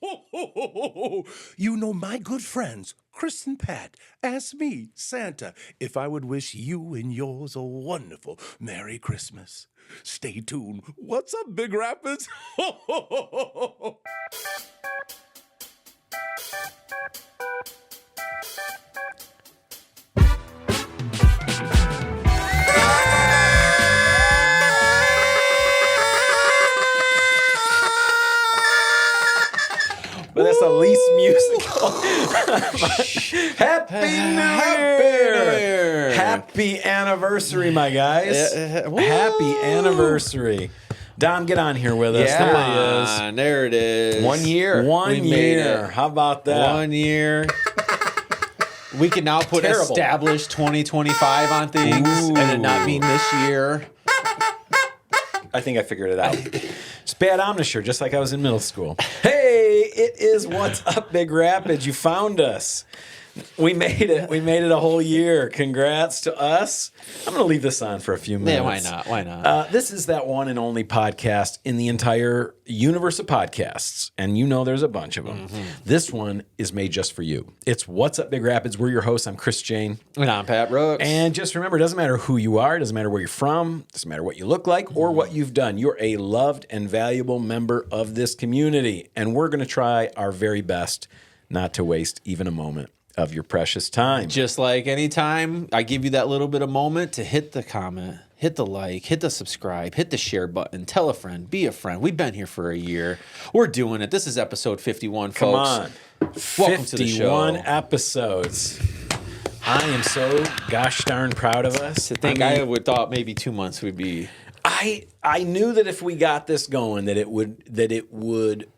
Ho, ho, ho, ho, ho. You know, my good friends, Chris and Pat, asked me, Santa, if I would wish you and yours a wonderful Merry Christmas. Stay tuned. What's up, Big Rapids? Ho, ho, ho, ho, ho. But that's the least musical. Happy New Year! Happy anniversary, my guys. Happy anniversary. Don, get on here with us. Yeah, There he is. there it is. 1 year. One year. How about that? 1 year. We can now put Terrible. established 2025 on things and it not being this year. I think I figured it out. It's bad omnisure, just like I was in middle school. Hey, it is What's Up, Big Rapids. You found us. We made it. We made it a whole year. Congrats to us. I'm going to leave this on for a few minutes. Yeah, why not? Why not? This is that one and only podcast in the entire universe of podcasts. And you know there's a bunch of them. Mm-hmm. This one is made just for you. It's What's Up, Big Rapids. We're your hosts. I'm Chris Jane. And I'm Pat Brooks. And just remember, it doesn't matter who you are. It doesn't matter where you're from. It doesn't matter what you look like or what you've done. You're a loved and valuable member of this community. And we're going to try our very best not to waste even a moment of your precious time. Just like anytime I give you that little bit of moment to hit the comment, hit the like, hit the subscribe, hit the share button, tell a friend, be a friend. We've been here for a year. We're doing it. This is episode 51, Come folks. on. Welcome to the show. 51 episodes. I am so gosh darn proud of us. To think I would thought maybe 2 months would be. I knew that if we got this going that it would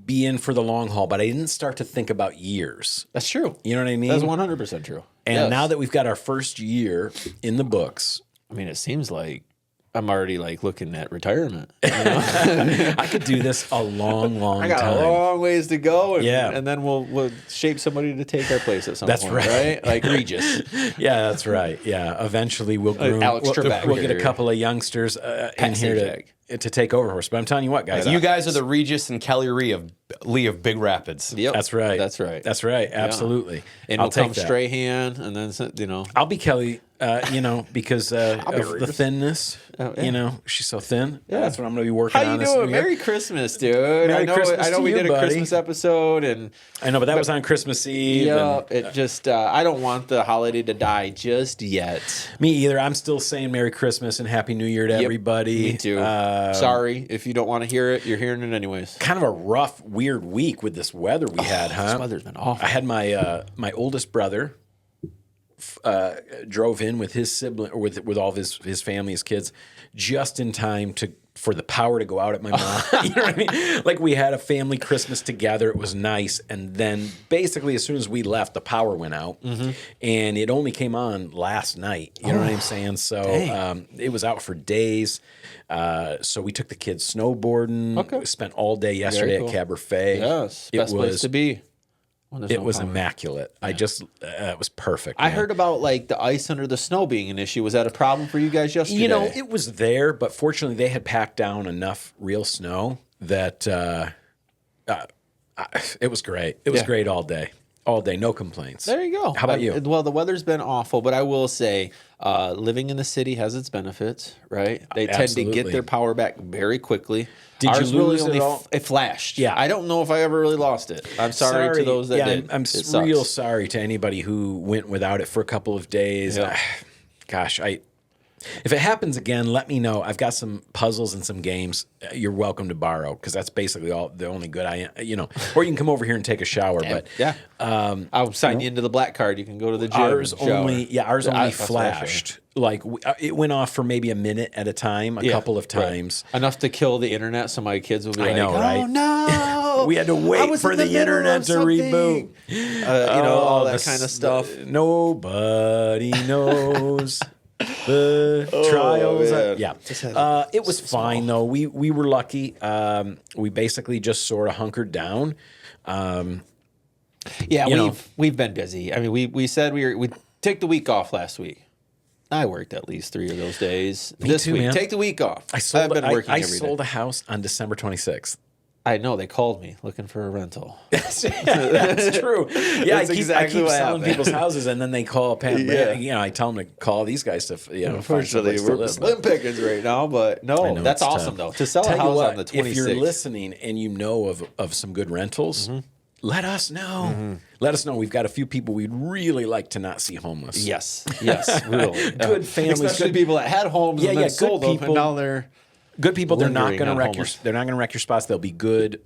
be in for the long haul, but I didn't start to think about years. That's true. You know what I mean? That's 100% true. And Yes. now that we've got our first year in the books, I mean, it seems like I'm already like looking at retirement. You know? I could do this a long, long I got time. a long ways to go, and, Yeah. and then we'll shape somebody to take our place at some That's point, right. Like Regis. Yeah, that's right. Yeah, eventually we'll groom. Alex Trebek we'll get a here. couple of youngsters in here to take over for us. But I'm telling you what, guys. You guys are the Regis and Kelly Lee of Big Rapids. Yep, That's right. That's right. That's right. Absolutely. And I'll we'll take come that. Strahan, and then I'll be Kelly, because of the Regis. thinness. Oh, yeah. You know, she's so thin. Yeah. That's what I'm going to be working How on you this doing? new year. Merry Christmas, dude. Merry Christmas I know to we you, did a buddy. Christmas episode, and I know, but that was on Christmas Eve. yeah, and it just I don't want the holiday to die just yet. me either. I'm still saying Merry Christmas and Happy New Year to everybody. Me too. Sorry if you don't want to hear it. You're hearing it anyways. Kind of a rough, weird week with this weather we had, huh? This weather's been awful. I had my oldest brother drove in with his sibling or with all of his family, his kids, just in time for the power to go out at my mom. You know what I mean? Like we had a family Christmas together. It was nice, and then basically as soon as we left, the power went out, and it only came on last night. You know what I'm saying? So it was out for days. So we took the kids snowboarding. Okay. We spent all day yesterday cool. at Caberfae. Yes, best place to be. when there's It no was power. immaculate. I just, it was perfect. I man. heard about like the ice under the snow being an issue. Was that a problem for you guys yesterday? You know, it was there, but fortunately they had packed down enough real snow that it was great. It was great all day. All day, no complaints. There you go. How about you? Well, the weather's been awful, but I will say living in the city has its benefits, right? They tend to Absolutely. get their power back very quickly. Did Ours you lose really it only all? It flashed. Yeah. I don't know if I ever really lost it. I'm sorry to those that did. I'm It sucks. real sorry to anybody who went without it for a couple of days. Yeah. Gosh, if it happens again, let me know. I've got some puzzles and some games. You're welcome to borrow because that's basically the only good or you can come over here and take a shower. But Yeah. I'll sign you into the black card. You can go to the gym. ours and shower. only That's what I flashed. Like it went off for maybe a minute at a time, a couple of right. times. Enough to kill the internet, so my kids will be I know, like, right? "Oh no, We had to I wait was for in the middle internet of to something." reboot. All that the kind of s- stuff. Nobody knows the trials. man. Yeah, it was fine though. We were lucky. We basically just sort of hunkered down. Yeah, we've been busy. I mean, we said we take the week off last week. I worked at least 3 of those days. Me this too, week, man. take the week off. I sold. I've been working I every day. sold a house on December 26th. I know they called me looking for a rental. That's true. Yeah, That's I exactly keep what selling happened. people's houses, and then they call Pat. Yeah. You know, I tell them to call these guys to find Unfortunately, someplace to we're live. slim pickings right now, but I no, know that's it's awesome tough. though. To sell Tell a you house what, on the if 26th. you're listening and you know of some good rentals, let us know. Let us know. We've got a few people we'd really like to not see homeless. Yes, really. Good families, especially good- people that had homes Yeah, and then yeah, good sold them, people. and now they're Good people. They're not lingering going to on wreck your. homeless. They're not going to wreck your spots. They'll be good,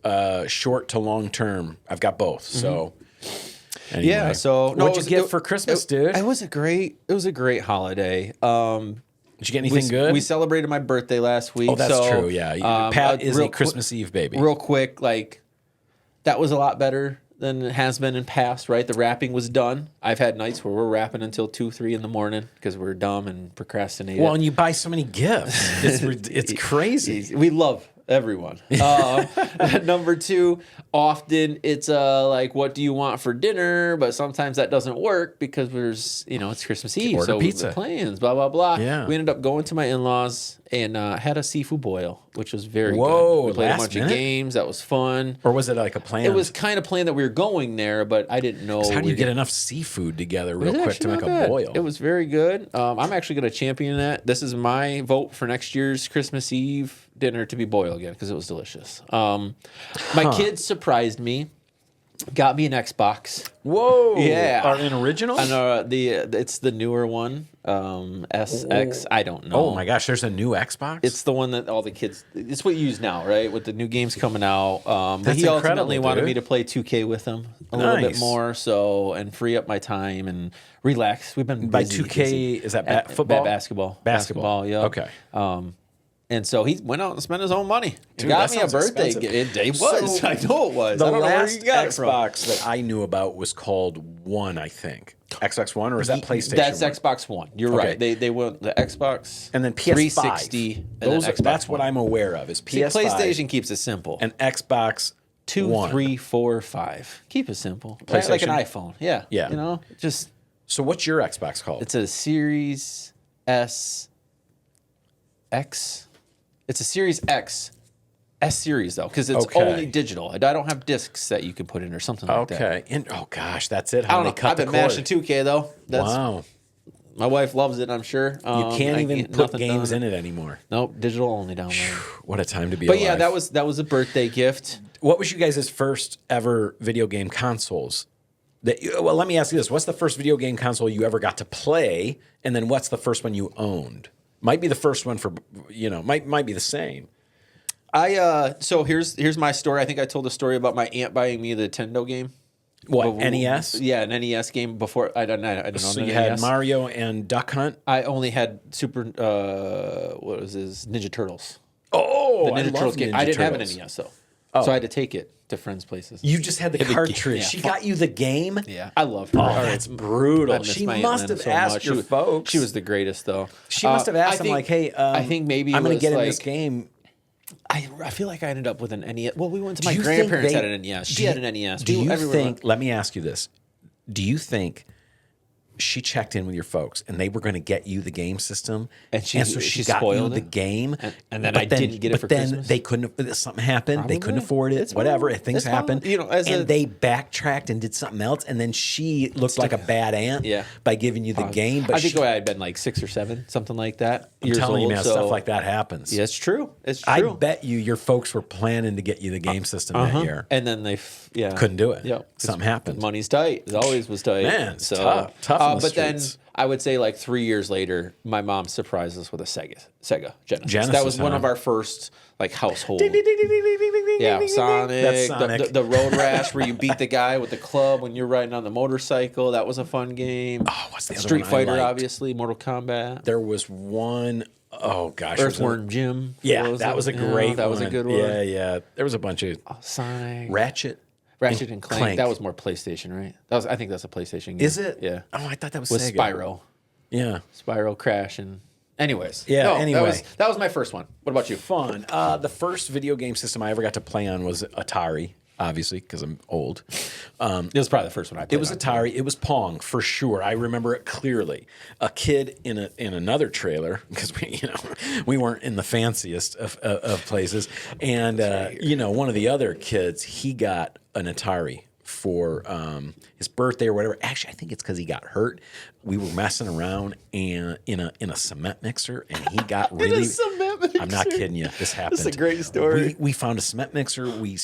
short to long term. I've got both. So. Anyway. Yeah, so what'd you get for Christmas, dude? It was a great holiday. Did you get anything good? We celebrated my birthday last week. Oh, that's so, true. Yeah, Pat is real a Christmas Eve baby. Real quick, like that was a lot better than it has been in past. Right, the wrapping was done. I've had nights where we're wrapping until 2, 3 in the morning because we're dumb and procrastinating. Well, and you buy so many gifts. It's crazy. We love everyone. Number 2, often it's like, what do you want for dinner? But sometimes that doesn't work because it's Christmas Eve. Order so pizza. the plans, blah, blah, blah. Yeah. We ended up going to my in-laws and had a seafood boil, which was very Whoa, good. We played a last bunch minute? of games. That was fun. Or was it like a plan? It was kind of planned that we were going there, but I didn't know. How do you we get enough seafood together It real was quick to actually make not a bad. boil? It was very good. I'm actually going to champion that. This is my vote for next year's Christmas Eve dinner to be boil again because it was delicious. My kids surprised me, got me an Xbox. Whoa! Yeah. An original? And it's the newer one, SX. I don't know. Oh my gosh! There's a new Xbox. It's the one that all the kids. It's what you use now, right? With the new games coming out. But That's he ultimately incredible, wanted dude. me to play 2K with him a little bit Nice. more, and free up my time and relax. We've been by busy, 2K. busy. Is that And- football? Basketball. Basketball. Yeah. Okay. And so he went out and spent his own money. Dude, Got that me a sounds birthday expensive. gift. It was. So, I know it was. The I don't know where last you got it from. Xbox that I knew about was called One, I think. Xbox One, or is that PlayStation? That's One? Xbox One. You're Okay. right. They went the Xbox And then PS5. 360. And Those, then Xbox that's what One. I'm aware of. Is See, PS5 PlayStation keeps it simple. and Xbox 2, One. 3, 4, 5. Keep it simple. Like an PlayStation? iPhone. Yeah. Yeah. Just So what's your Xbox called? it's a Series S X. It's a Series X. S series though, because it's Okay. only digital. I don't have discs that you can put in or something like that. Okay. And oh gosh, that's it. I How don't they know. cut I've the been cord. mashing 2K though. That's, Wow. My wife loves it. I'm sure. You can't even put games in it anymore. Nope, digital only down there. What a time to be But alive. yeah, that was a birthday gift. What was you guys' first ever video game consoles? Well, let me ask you this. What's the first video game console you ever got to play? And then what's the first one you owned? Might be the first one for, might be the same. So here's my story. I think I told the story about my aunt buying me the Nintendo game. What, NES? Yeah, an NES game before I don't know. So you had Mario and Duck Hunt? I only had Super. What was his Ninja Turtles? Oh, The Ninja Turtles game. I didn't have an NES though, so I had to take it to friends' places. You just had the cartridge. yeah. She got you the game? Yeah, I loved her. Oh, that's brutal. I miss She my Aunt must Lynn have so asked much. your folks. She was the greatest though. She must have asked I them think- like, hey, I think maybe I'm going it to get was in this like- game. I feel like I ended up with an NES. Well, we went to my Do you think grandparents they- had an NES. do She you- had an NES. Do you Everyone- think, let me ask you this. Do you think she checked in with your folks and they were going to get you the game system? And she so she got you spoiled the it? game. And then I didn't get it for Christmas? They couldn't, something happened. They couldn't Probably. afford it. It's Whatever. fine. Things It's fine. happened. And they backtracked and did something else. And then she looked like a bad aunt Yeah. by giving you the game. But I think I had been like 6 or 7, something like that. I'm years telling you, old, man, so- stuff like that happens. Yeah, it's true. It's I true. bet you your folks were planning to get you the game system that year. And then they Couldn't do it. Yeah, Something happened. Money's tight. It always was tight. Man, it's tough. Tough in the but then streets. I would say like 3 years later, my mom surprised us with a Sega Genesis. Genesis, That was one huh? of our first like household. Ding, ding, ding, ding, ding, ding, ding, ding, Yeah, ding, ding, Sonic, ding. That's Sonic. The Road Rash where you beat the guy with the club when you're riding on the motorcycle. That was a fun game. Oh, what's the other Street one I Fighter, liked? obviously, Mortal Kombat, There was one, oh gosh. there was a- Earthworm Jim. Yeah, What was that it? was a Yeah, great That was a one. good one. Yeah, yeah. There was a bunch of Sonic, Ratchet and Clank. That was more PlayStation, right? I think that's a PlayStation game. Is it? Yeah. Oh, I thought that was With Sega. Spyro. Yeah. Spyro Crash and anyways. Yeah, No, anyway. That was my first one. What about you? Fun. The first video game system I ever got to play on was Atari. obviously, because I'm old. It was probably the first one I played. It was Atari. It was Pong for sure. I remember it clearly. A kid in another trailer, because we weren't in the fanciest of places, and one of the other kids, he got an Atari for his birthday or whatever. Actually, I think it's because he got hurt. We were messing around and in a cement mixer, and he got really. I'm not kidding you. This happened. This is a great story. We found a cement mixer. We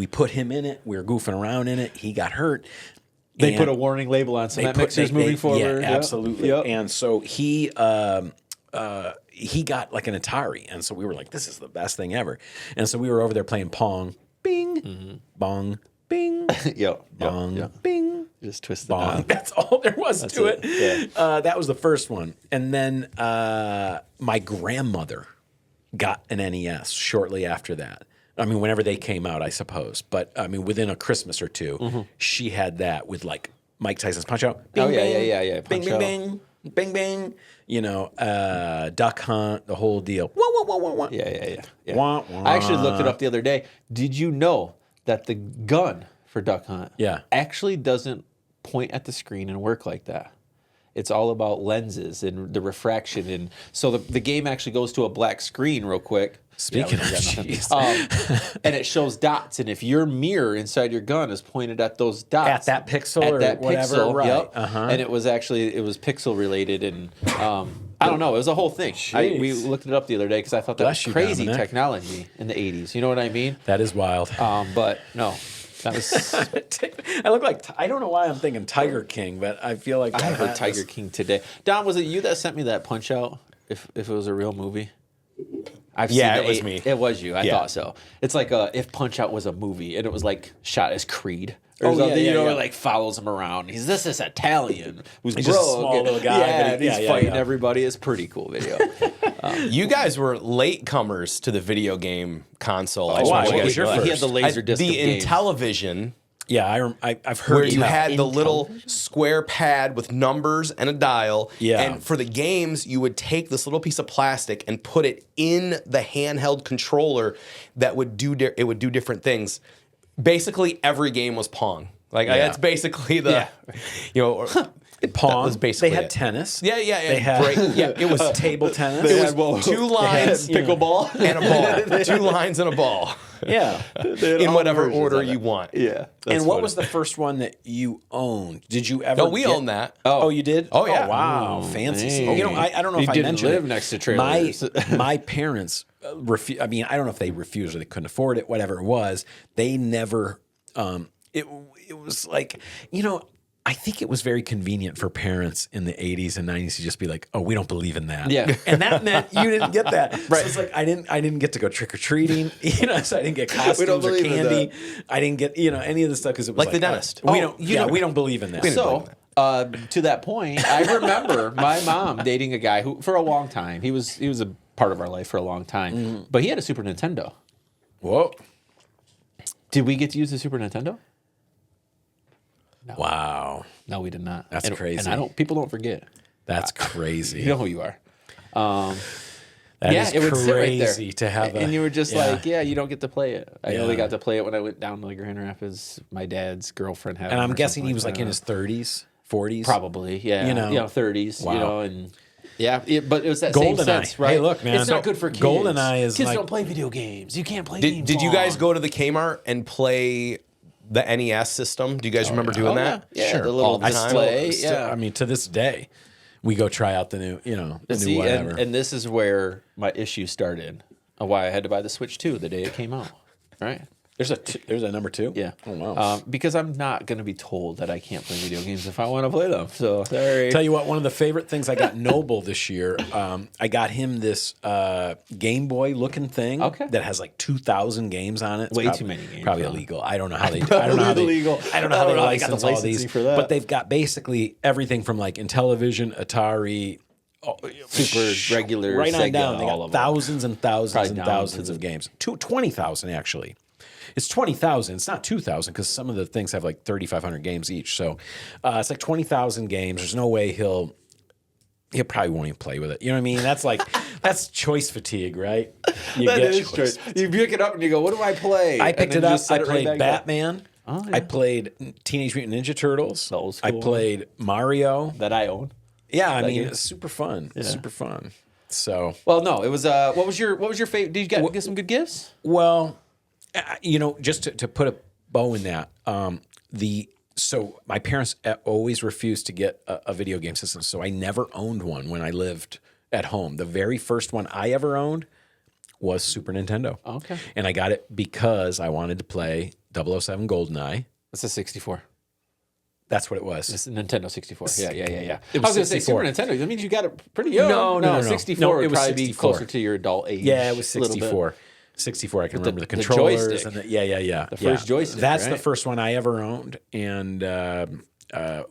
put him in it. We were goofing around in it. He got hurt. They put a warning label on cement mixers moving forward. Yeah, absolutely. Yep. And so he got like an Atari, and so we were like, "This is the best thing ever." And so we were over there playing Pong, Bing, Bong, Bing, Bong, Bing. Just twist the Bong. knob. That's all there was to it. Yeah. That was the first one. And then my grandmother got an NES shortly after that. I mean, whenever they came out, I suppose. But, I mean, within a Christmas or two, she had that with, like, Mike Tyson's Punch-Out. Bing, yeah. Bing, bing, bing. Bing, bing. Duck Hunt, the whole deal. Wah, wah, wah, wah, wah. Yeah. Wah, wah. I actually looked it up the other day. Did you know that the gun for Duck Hunt actually doesn't point at the screen and work like that? It's all about lenses and the refraction. And so the game actually goes to a black screen real quick. Speaking of jeez. And it shows dots. And if your mirror inside your gun is pointed at those dots. At that pixel or whatever. Right. Yep. And it was pixel related. And I don't know. It was a whole thing. We looked it up the other day because I thought that was crazy technology in the 80s. You know what I mean? That is wild. But no. That was. I look like I don't know why I'm thinking Tiger King, but I feel like I heard Tiger King today. Don, was it you that sent me that Punch Out? If it was a real movie, it was me. It was you. I thought so. It's like if Punch Out was a movie and it was like shot as Creed. Or something, it like follows him around. He's this Italian who's just a small little guy. And he's fighting everybody. It's a pretty cool video. You guys were latecomers to the video game console. What was your first? He had the laser disc. The Intellivision. Yeah, I've heard where you had the little square pad with numbers and a dial. Yeah. And for the games, you would take this little piece of plastic and put it in the handheld controller that would do different things. Basically, every game was Pong. That's basically the, Pong. Was basically they had it. tennis. Yeah. They had it was table tennis. It was 2 lines, pickleball, and a ball. 2 lines and a ball. Yeah, in whatever order you want. Yeah. And what was the first one that you owned? Did you ever? No, we owned that. Oh, you did? Oh, yeah. Wow, fancy. man. I don't know if I didn't mentioned live it. next to trailers. My parents I mean, I don't know if they refused or they couldn't afford it. Whatever it was, they never. It was like I think it was very convenient for parents in the 80s and 90s to just be like, "Oh, we don't believe in that." Yeah. And that meant you didn't get that. Right. So it's like I didn't get to go trick or treating. So I didn't get costumes or believe in candy. I didn't get any of the stuff because it was Like the dentist. We don't believe in that. So, to that point, I remember my mom dating a guy who, for a long time, he was a part of our life for a long time, but he had a Super Nintendo. Whoa. Did we get to use the Super Nintendo? No. Wow. No, we did not. That's crazy. And people don't forget. That's crazy. You know who you are. That is it would sit right there. crazy to have and you were just like, you don't get to play it. I Yeah. only got to play it when I went down to Grand Rapids. My dad's girlfriend had And one I'm or guessing something he was like in that. his 30s, 40s. Probably, yeah. 30s, Wow. and but it was that GoldenEye. same sense, right? Hey, look, man. It's not good for kids. GoldenEye is kids like- don't play video games. You can't play Did games. you guys go to the Kmart and play the NES system? Do you guys remember doing that? Yeah, Sure. the little All the time. display. I mean, to this day, we go try out the new, the new whatever. And this is where my issue started. Why I had to buy the Switch 2 the day it came out. Right? There's a number 2? Yeah. Oh, wow. Because I'm not going to be told that I can't play video games if I want to play them. So, sorry. Tell you what, one of the favorite things I got Noble this year, I got him this Game Boy looking thing that has like 2,000 games on it. It's Way too many games. Probably illegal. I don't know how they do. I don't know how they license all these. For that. But they've got basically everything from like Intellivision, Atari, Super regular, right on Sega, down. They all got of them. thousands and thousands Probably and down thousands to of games. 20,000 actually. It's 20,000. It's not 2,000 because some of the things have like 3,500 games each. So it's like 20,000 games. There's no way he'll he probably won't even play with it. You know what I mean? That's like that's choice fatigue, right? You That get is choice true. You pick it up and you go, "What do I play?" I picked And it then you up. just set I it right played back down. Batman. Oh, yeah. I played Teenage Mutant Ninja Turtles. That was I cool. played Mario. that I own. Yeah, I mean, game. it's super fun. Super fun. So, Well, no, it was. What was your favorite? Did you get some good gifts? well, just to put a bow in that, so my parents always refused to get a video game system, so I never owned one when I lived at home. The very first one I ever owned was Super Nintendo. Okay. And I got it because I wanted to play 007 GoldenEye. It's a 64. That's what it was. It's a Nintendo 64. Yeah. It I was was going to say Super 64. Nintendo. That means you got it pretty young. No. 64 No, would it was probably be 64. closer to your adult age. Yeah, it was a little bit. 64. 64. I can remember the the controllers joystick. and the first joystick, That's right? the first one I ever owned, and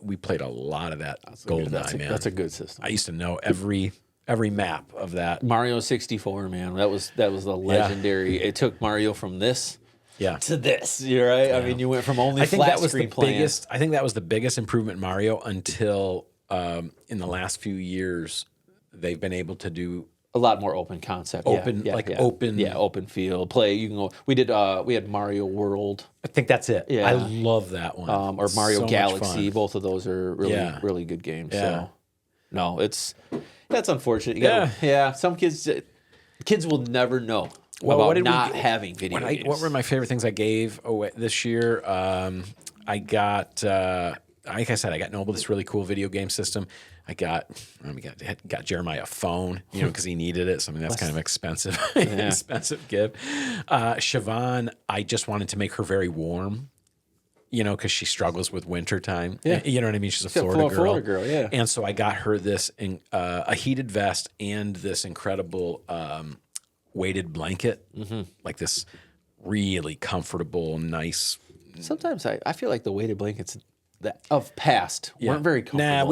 we played a lot of that GoldenEye, man. That's a good system. I used to know every map of that. Mario 64, man. That was the legendary. It took Mario from this Yeah. to this. You're right. I mean, you went from only I think flat that was the screen playing. biggest. I think that was the biggest improvement in Mario until in the last few years they've been able to do A lot more open concept. Open- yeah, like yeah. open- Yeah, open field play. You can go. We had Mario World. I think that's it. Yeah. I love that one. Or Mario So much Galaxy. fun. Both of those are really, Yeah. really good games. Yeah. So, no, that's unfortunate. You gotta- Some kids will never know about not having video games. What were my favorite things I gave away this year? I got, like I said, I got Noble this really cool video game system. I got Jeremiah a phone, because he needed it. So I mean, that's kind of expensive, expensive gift. Siobhan, I just wanted to make her very warm. Because she struggles with winter time. Yeah. You know what I mean? She's a She's a Florida girl. girl, yeah. And so I got her this a heated vest and this incredible weighted blanket, like this really comfortable, nice. Sometimes I feel like the weighted blankets that of past weren't very comfortable. Nah,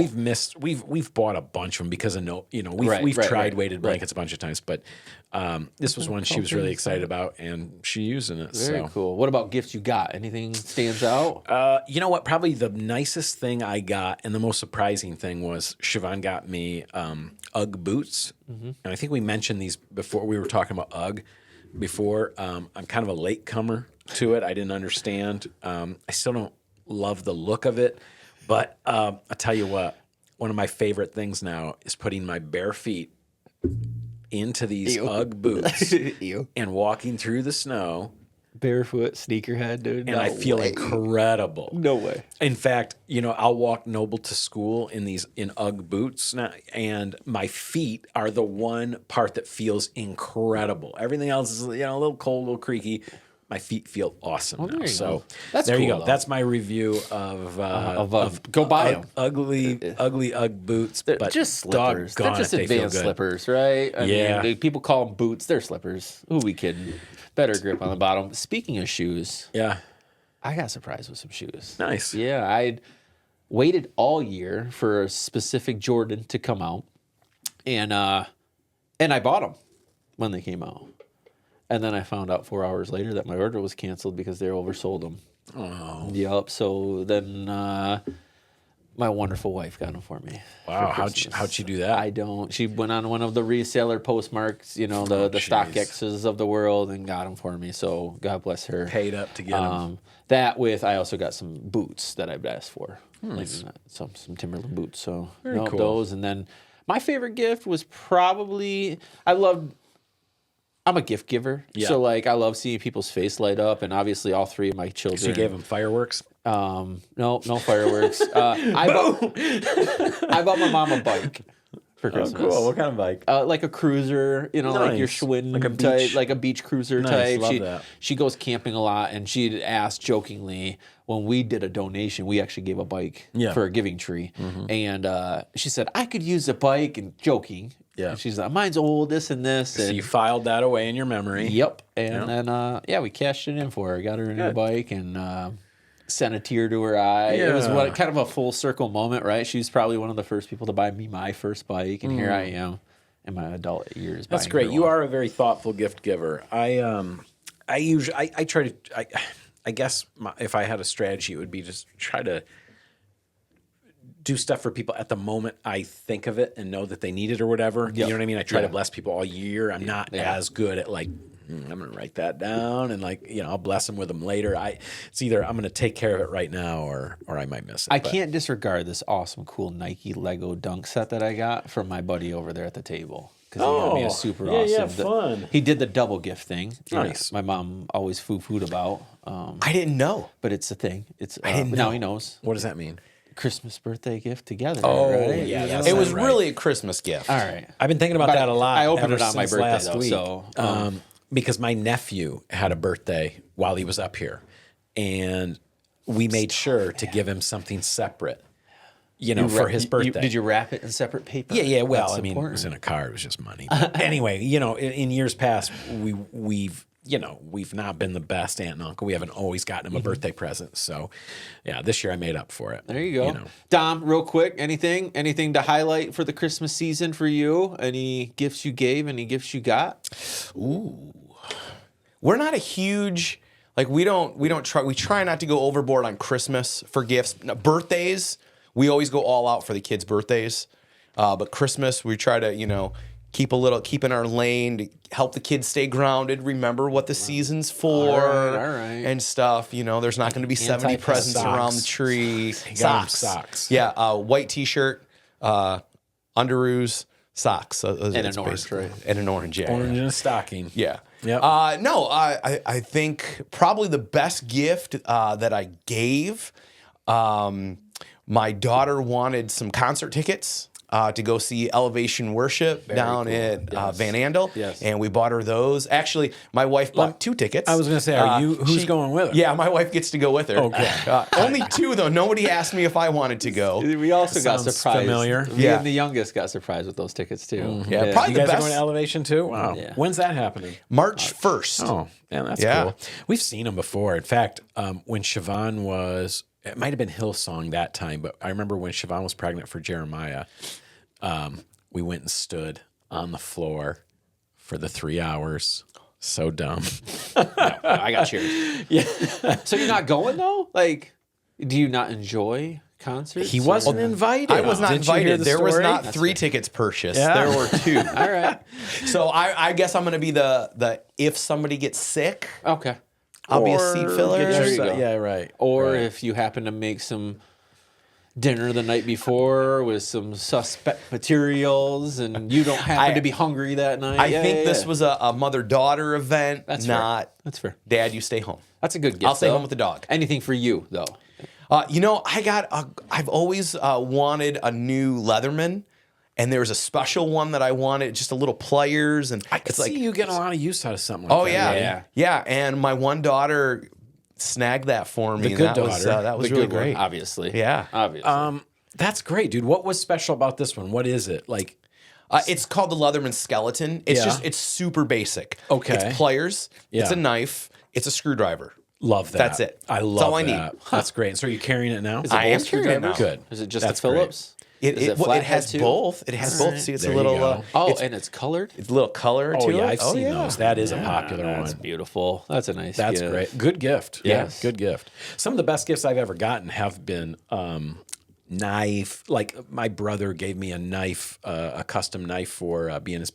we've bought a bunch of them because of we've tried weighted blankets a bunch of times, but this was one she was really excited about and she using it. Very so cool. What about gifts you got? Anything stands out? you know what? Probably the nicest thing I got and the most surprising thing was Siobhan got me UGG boots, and I think we mentioned these before. We were talking about UGG before. I'm kind of a latecomer to it. I didn't understand. I still don't love the look of it, but I'll tell you what, one of my favorite things now is putting my bare feet into these UGG boots and walking through the snow Barefoot, sneakerhead, dude. and I feel incredible. No way. In fact, I'll walk Noble to school in UGG boots now, and my feet are the one part that feels incredible. Everything else is a little cold, a little creaky. My feet feel awesome now. there you So go. That's there you cool, go. though. That's my review of Go buy them. ugly UGG boots. They're but just slippers. They're doggone just it, they feel advanced good. slippers, right? I Yeah. mean, people call them boots. They're slippers. Who we kidding? Better grip on the bottom. Speaking of shoes, Yeah, I got surprised with some shoes. nice. Yeah, I'd waited all year for a specific Jordan to come out, and I bought them when they came out. And then I found out 4 hours later that my order was canceled because they oversold them. Oh, Yep. So then my wonderful wife got them for me. wow! for How'd Christmas. she do that? I don't. She went on one of the reseller postmarks, the stock jeez. X's of the world, and got them for me. So God bless her. Paid up to get them. That with I also got some boots that I've asked for, like, some Timberland boots. So cool. those, and then my favorite gift was probably I'm a gift giver, Yeah. so like I love seeing people's face light up, and obviously all three of my children. So you gave them fireworks. No fireworks. I bought my mom a bike for Christmas. What kind of bike? Like a cruiser, like your Nice. Schwinn Like a type, beach- like a beach cruiser Nice, type. love that. She goes camping a lot, and she'd asked jokingly when we did a donation, we actually gave a bike Yeah. for a giving tree, and she said I could use a bike, and joking. Yeah. And she's like, mine's old, this and this. So and you filed that away in your memory. Yep. And then we cashed it in for her. Got her a new bike and sent a tear to her eye. It was Yeah. kind of a full circle moment, right? She's probably one of the first people to buy me my first bike, and here I am in my adult years. That's buying great. her You one. are a very thoughtful gift giver. I try to. I guess if I had a strategy, it would be just try to do stuff for people at the moment I think of it and know that they need it or whatever. You know what I mean? I try to bless people all year. I'm not as good at like, I'm going to write that down and like, I'll bless them with them later. It's either I'm going to take care of it right now or I might miss it. I can't disregard this awesome, cool Nike Lego dunk set that I got from my buddy over there at the table. Because he got me a super awesome. Fun. He did the double gift thing. Nice. My mom always foo-fooed about. I didn't know. But it's a thing. It's I didn't now know. he knows. What does that mean? Christmas birthday gift together. Oh, right? yeah, that's It was right. really a Christmas gift. All right. I've been thinking about that a lot. I opened ever it on my since birthday, last though, week. so, Because my nephew had a birthday while he was up here, and we made sure to give him something separate, for his birthday. Did you wrap it in separate paper? Yeah. Well, That's I mean, important. it was in a car. It was just money. But anyway, in years past, we've not been the best aunt and uncle. We haven't always gotten him a birthday present. So, yeah, this year I made up for it. There you go. Dom, real quick, anything to highlight for the Christmas season for you? Any gifts you gave? Any gifts you got? Ooh. We're not a huge we try not to go overboard on Christmas for gifts. No, birthdays, we always go all out for the kids' birthdays. But Christmas, we try to, keep in our lane to help the kids stay grounded, remember what the season's for, All right. and stuff. There's not going to be 70 Anti-pest presents socks. around the tree. got 'em socks. Yeah, white T-shirt, underoos, socks. And an orange, right? And an orange, yeah. Orange in a stocking. Yeah. Yep. No, I think probably the best gift that I gave, my daughter wanted some concert tickets to go see Elevation Worship down at Van Andel. Yes. And we bought her those. Actually, my wife bought 2 tickets. I was going to say, who's going with her? Yeah, my wife gets to go with her. Okay. Only 2, though. Nobody asked me if I wanted to go. We also got Sounds surprised. familiar. Me Yeah. and the youngest got surprised with those tickets too. Yeah, probably You the guys are best. going to Elevation too? Wow. Yeah. When's that happening? March 1st. Oh, yeah, that's Yeah. cool. We've seen them before. In fact, when Siobhan was, it might have been Hillsong that time, but I remember when Siobhan was pregnant for Jeremiah, we went and stood on the floor for the 3 hours. So dumb. I got cheers. Yeah. So you're not going though? Do you not enjoy concerts? He wasn't invited. I was not Didn't you hear invited. the There was story? not 3 tickets purchased. Yeah. There were 2. All right. So I guess I'm going to be the if somebody gets sick, Okay. I'll be a Or seat filler. get There you your- go. Yeah, right. Or Right. if you happen to make some dinner the night before with some suspect materials and you don't happen to be hungry that night. I think this was a mother-daughter event, That's fair. not That's fair. Dad, you stay home. That's a good gift. I'll stay though. home with the dog. Anything for you though? I've always wanted a new Leatherman, and there was a special one that I wanted, just a little pliers, and I could it's like, see you getting a lot of use out of something like oh that. yeah, yeah. And my one daughter snagged that for me. The and good that was, daughter. that was The really good one, great. obviously. Yeah. Obviously. That's great, dude. What was special about this one? What is it? Like, It's called the Leatherman Skeleton. It's Yeah. it's super basic. Okay. It's pliers. It's Yeah. a knife. It's a screwdriver. love that. That's it. I That's love all I need. that. That's great. So are you carrying it now? Is it I am both carrying it now. screwdrivers? Good. Is it just That's the great. Phillips? Is It flathead has too? both. It has both. See, it's There a you little. go. Oh, and it's colored? It's a little color Oh to yeah, it. I've seen those. That is a popular That's one. beautiful. That's a nice That's gift. great. Good gift. Yes. Yeah, good gift. Some of the best gifts I've ever gotten have been knife. Like my brother gave me a knife, a custom knife for being his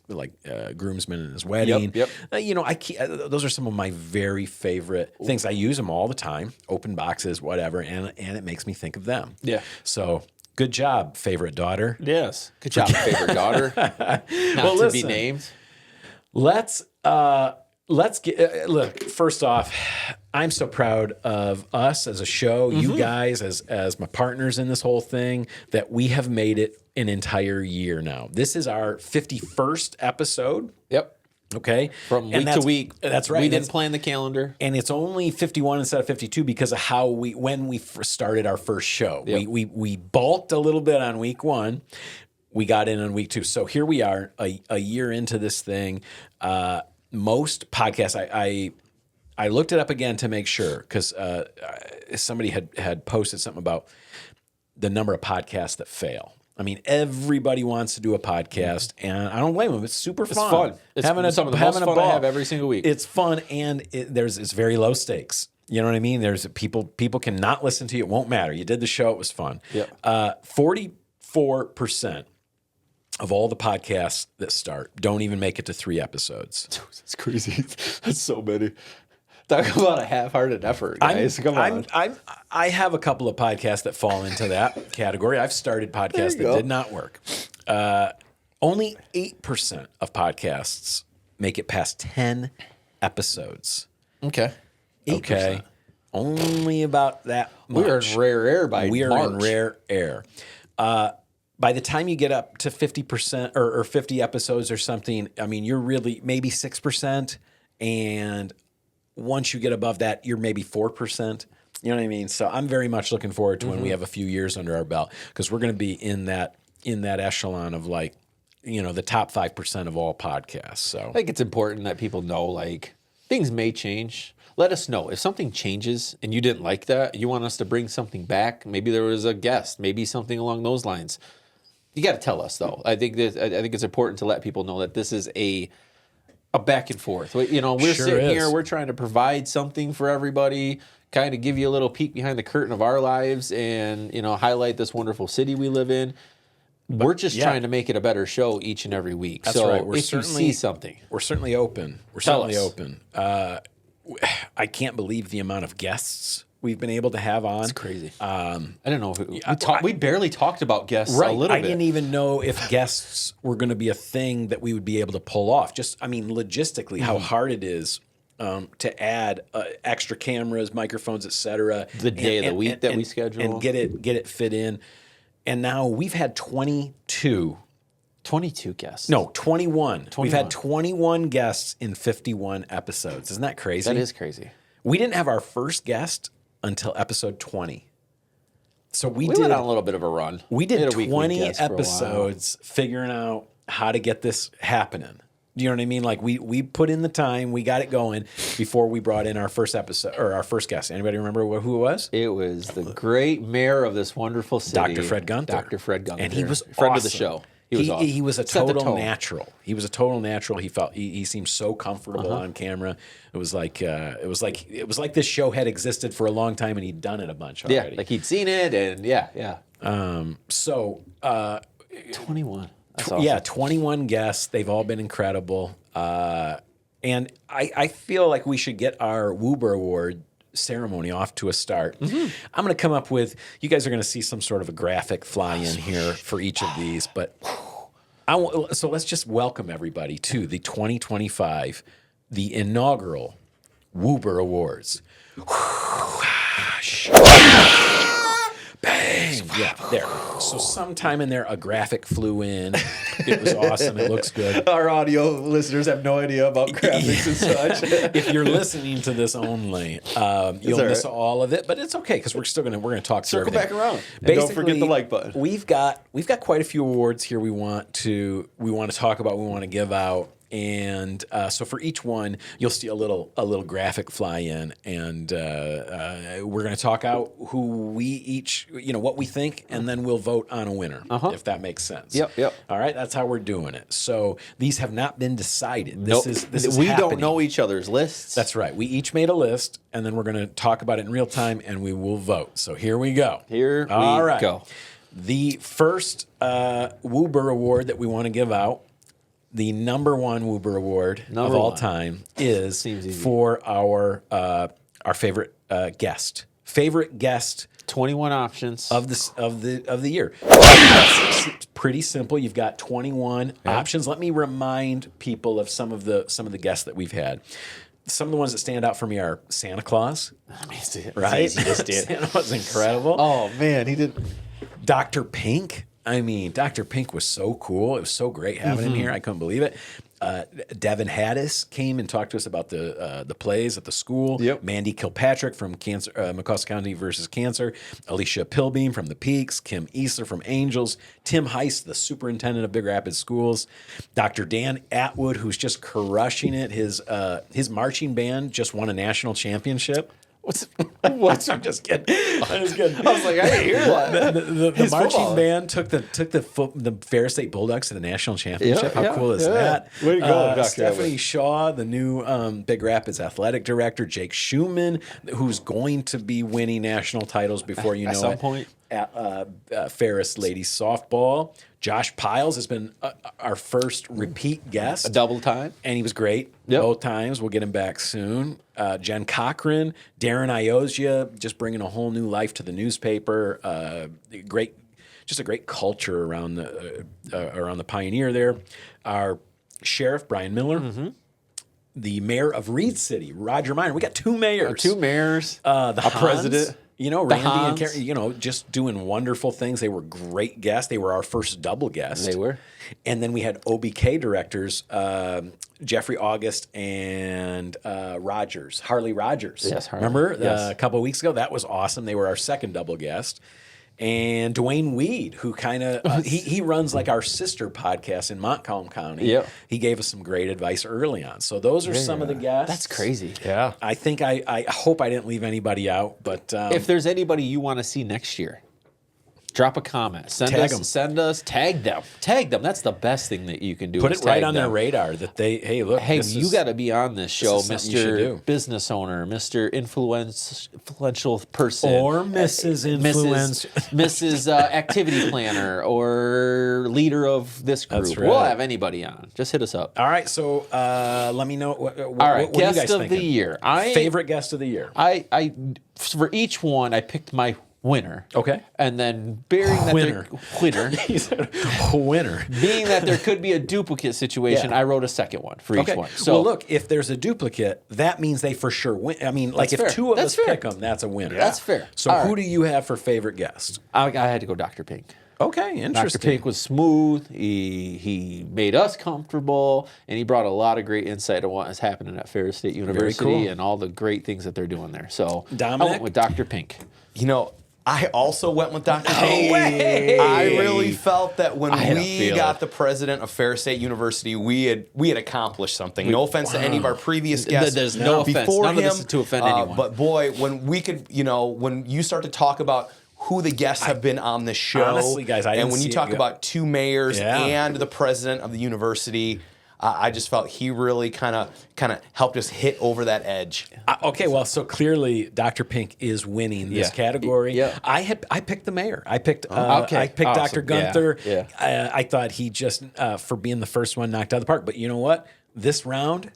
groomsman in his wedding. Yep. Those are some of my very favorite things. I use them all the time. Open boxes, whatever, and it makes me think of them. Yeah. So good job, favorite daughter. Yes. Good job, favorite daughter. Not to be listen. named. Let's get look. First off, I'm so proud of us as a show, you guys as my partners in this whole thing, that we have made it an entire year now. This is our 51st episode. Yep. Okay, From And week to week. That's right. We And didn't it's- plan the calendar. and it's only 51 instead of 52 because of how when we first started our first show. Yep. We bulked a little bit on week 1. We got in on week 2. So here we are a year into this thing. Most podcasts, I looked it up again to make sure because somebody had posted something about the number of podcasts that fail. I mean, everybody wants to do a podcast, and I don't blame them. It's super fun. It's some of the most fun I have every single week. It's fun, and it's very low stakes. You know what I mean? There's people can not listen to you. It won't matter. You did the show. It was fun. Yep. 44% of all the podcasts that start don't even make it to 3 episodes. That's crazy. That's so many. Talk about a half-hearted effort, guys. Come on. I have a couple of podcasts that fall into that category. I've started podcasts that did not work. Only 8% of podcasts make it past 10 episodes. Okay. 8%. Okay. Only about that much. We are in rare air by We are March. in rare air. By the time you get up to 50% or 50 episodes or something, I mean, you're really maybe 6%. And once you get above that, you're maybe 4%. You know what I mean? So I'm very much looking forward to when we have a few years under our belt, because we're going to be in that echelon of like, you know, the top 5% of all podcasts. So I think it's important that people know, like, things may change. Let us know if something changes and you didn't like that. You want us to bring something back. Maybe there was a guest. Maybe something along those lines. You got to tell us, though. I think it's important to let people know that this is a back and forth. You know, we're Sure sitting is. here. We're trying to provide something for everybody. Kind of give you a little peek behind the curtain of our lives, and highlight this wonderful city we live in. We're just trying to make it a better show each and every week. That's so right. We're if you certainly- see something, we're certainly open. We're Tell certainly us. open. I can't believe the amount of guests we've been able to have on. it's crazy. I don't know. We barely talked about guests Right. a little I bit. didn't even know if guests were going to be a thing that we would be able to pull off. Just, I mean, logistically, how hard it is to add extra cameras, microphones, etc. The day of the week that we schedule. and get it fit in. And now we've had 22 guests. No, 21. We've 21. had 21 guests in 51 episodes. Isn't that crazy? That is crazy. We didn't have our first guest until episode 20. So we We did went on a little bit of a run. we had did a weekly 20 guest for a while. episodes figuring out how to get this happening. Do you know what I mean? Like we put in the time, we got it going before we brought in our first episode or our first guest. Anybody remember who it was? It was the great mayor of this wonderful city, Dr. Fred Gunther. Dr. Fred Gunther, And he was friend awesome. of the show. He was awesome. He was a Set the total tone. natural. He was a total natural. He felt he seemed so comfortable on camera. It was like this show had existed for a long time and he'd done it a bunch Yeah, already. like he'd seen it, and yeah. So 21. That's awesome. yeah, 21 guests. They've all been incredible. And I feel like we should get our WUBR Award ceremony off to a start. I'm going to come up with, you guys are going to see some sort of a graphic fly in here for each of these, but so let's just welcome everybody to the 2025, the inaugural WUBR Awards. Bang! Yeah, there. So sometime in there, a graphic flew in. It was awesome. It looks good. Our audio listeners have no idea about graphics and such. If you're listening to this only, you'll all miss right. all of it, but it's okay because we're gonna talk through Circle everything. back around. And don't forget the like button. We've got quite a few awards here. We want to talk about. We want to give out. And so for each one, you'll see a little graphic fly in, and we're going to talk out who we each, what we think, and then we'll vote on a winner, if that makes sense. Yep. All right, that's how we're doing it. So these have not been decided. Nope. This is we happening. don't know each other's lists. That's right. We each made a list, and then we're going to talk about it in real time, and we will vote. So here we go. Here All we right. go. The first WUBR award that we want to give out, the number one WUBR award of Number all one. time, is Seems easy. for our favorite guest. Favorite guest 21 options. of the year. It's pretty simple. You've got 21 options. Let me remind people of some of the guests that we've had. Some of the ones that stand out for me are Santa Claus, right? Santa was incredible. Oh man, he did. Dr. Pink. I mean, Dr. Pink was so cool. It was so great having him here. I couldn't believe it. Devin Haddis came and talked to us about the plays at the school. Yep. Mandy Kilpatrick from McCosk County versus Cancer. Alicia Pilbeam from The Peaks. Kim Easler from Angels. Tim Heist, the superintendent of Big Rapids Schools. Dr. Dan Atwood, who's just crushing it. His marching band just won a national championship. What's I'm just kidding. I'm just kidding. I was like, I didn't hear that. The marching band took the Ferris State Bulldogs to the national championship. How cool is that? Way to go, Dr. Stephanie Edwards. Shaw, the new Big Rapids athletic director, Jake Schumann, who's going to be winning national titles before you know At some it. point. Ferris ladies softball. Josh Piles has been our first repeat guest. A double time. And he was great both times. We'll get him back soon. Jen Cochran, Darren Iozia, just bringing a whole new life to the newspaper. Just a great culture around the Pioneer there. Our sheriff, Brian Miller. The mayor of Reed City, Roger Miner. We got two mayors. Two mayors. The Hans, president. You know, The Randy and Hans. Karen, just doing wonderful things. They were great guests. They were our first double guest. They were. And then we had OBK directors, Jeffrey August and Harley Rogers. Yes, Harley. Remember Yes. a couple of weeks ago? That was awesome. They were our second double guest. And Dwayne Weed, who kind of he runs like our sister podcast in Montcalm County. Yep. He gave us some great advice early on. So those are some of the guests. That's crazy. Yeah. I think I hope I didn't leave anybody out, but If there's anybody you want to see next year, drop a comment. Tag them. Tag them. That's the best thing that you can do. put is it right tag on their them. radar that hey, look, Hey, this you is- got to be on this show, is something you should do. Mr. Business Owner, Mr. Influential person, or Mrs. Influence. Mrs. Activity Planner, or leader of this group. That's We'll right. have anybody on. Just hit us up. All right, so let me know. What All right, what are you guest guys of thinking? the year. Favorite guest of the year. I for each one, I picked my winner. Okay. And then bearing that Winner. winner. He said, winner. Being that there could be a duplicate situation, Yeah. I wrote a second one for each Okay. one. So well, look, if there's a duplicate, that means they for sure win. I mean, like That's if fair. two of That's us fair. pick them, that's a winner. That's fair. So All who right. do you have for favorite guest? I had to go Dr. Pink. Okay, Dr. interesting. Pink was smooth. He made us comfortable, and he brought a lot of great insight on what is happening at Ferris State University cool. and all the great things that they're doing there. So I Dominic? went with Dr. Pink. I also went with Dr. Hey. way. I really felt that when I had a we feeling. got the president of Ferris State University, we had accomplished something. No offense to any of our previous guests. There's no offense. before None of him, this is to offend anyone. But boy, when we could, when you start to talk about who the guests have been on this show, Honestly, guys, I and didn't when you see it talk go. about two mayors Yeah. and the president of the university, I just felt he really kind of helped us hit over that edge. Okay, well, so clearly Dr. Pink is winning this Yeah. category. Yeah. I picked the mayor. I picked Okay. I picked Dr. Awesome. Gunther. Yeah. I thought he just for being the first one knocked out of the park. But you know what? This round,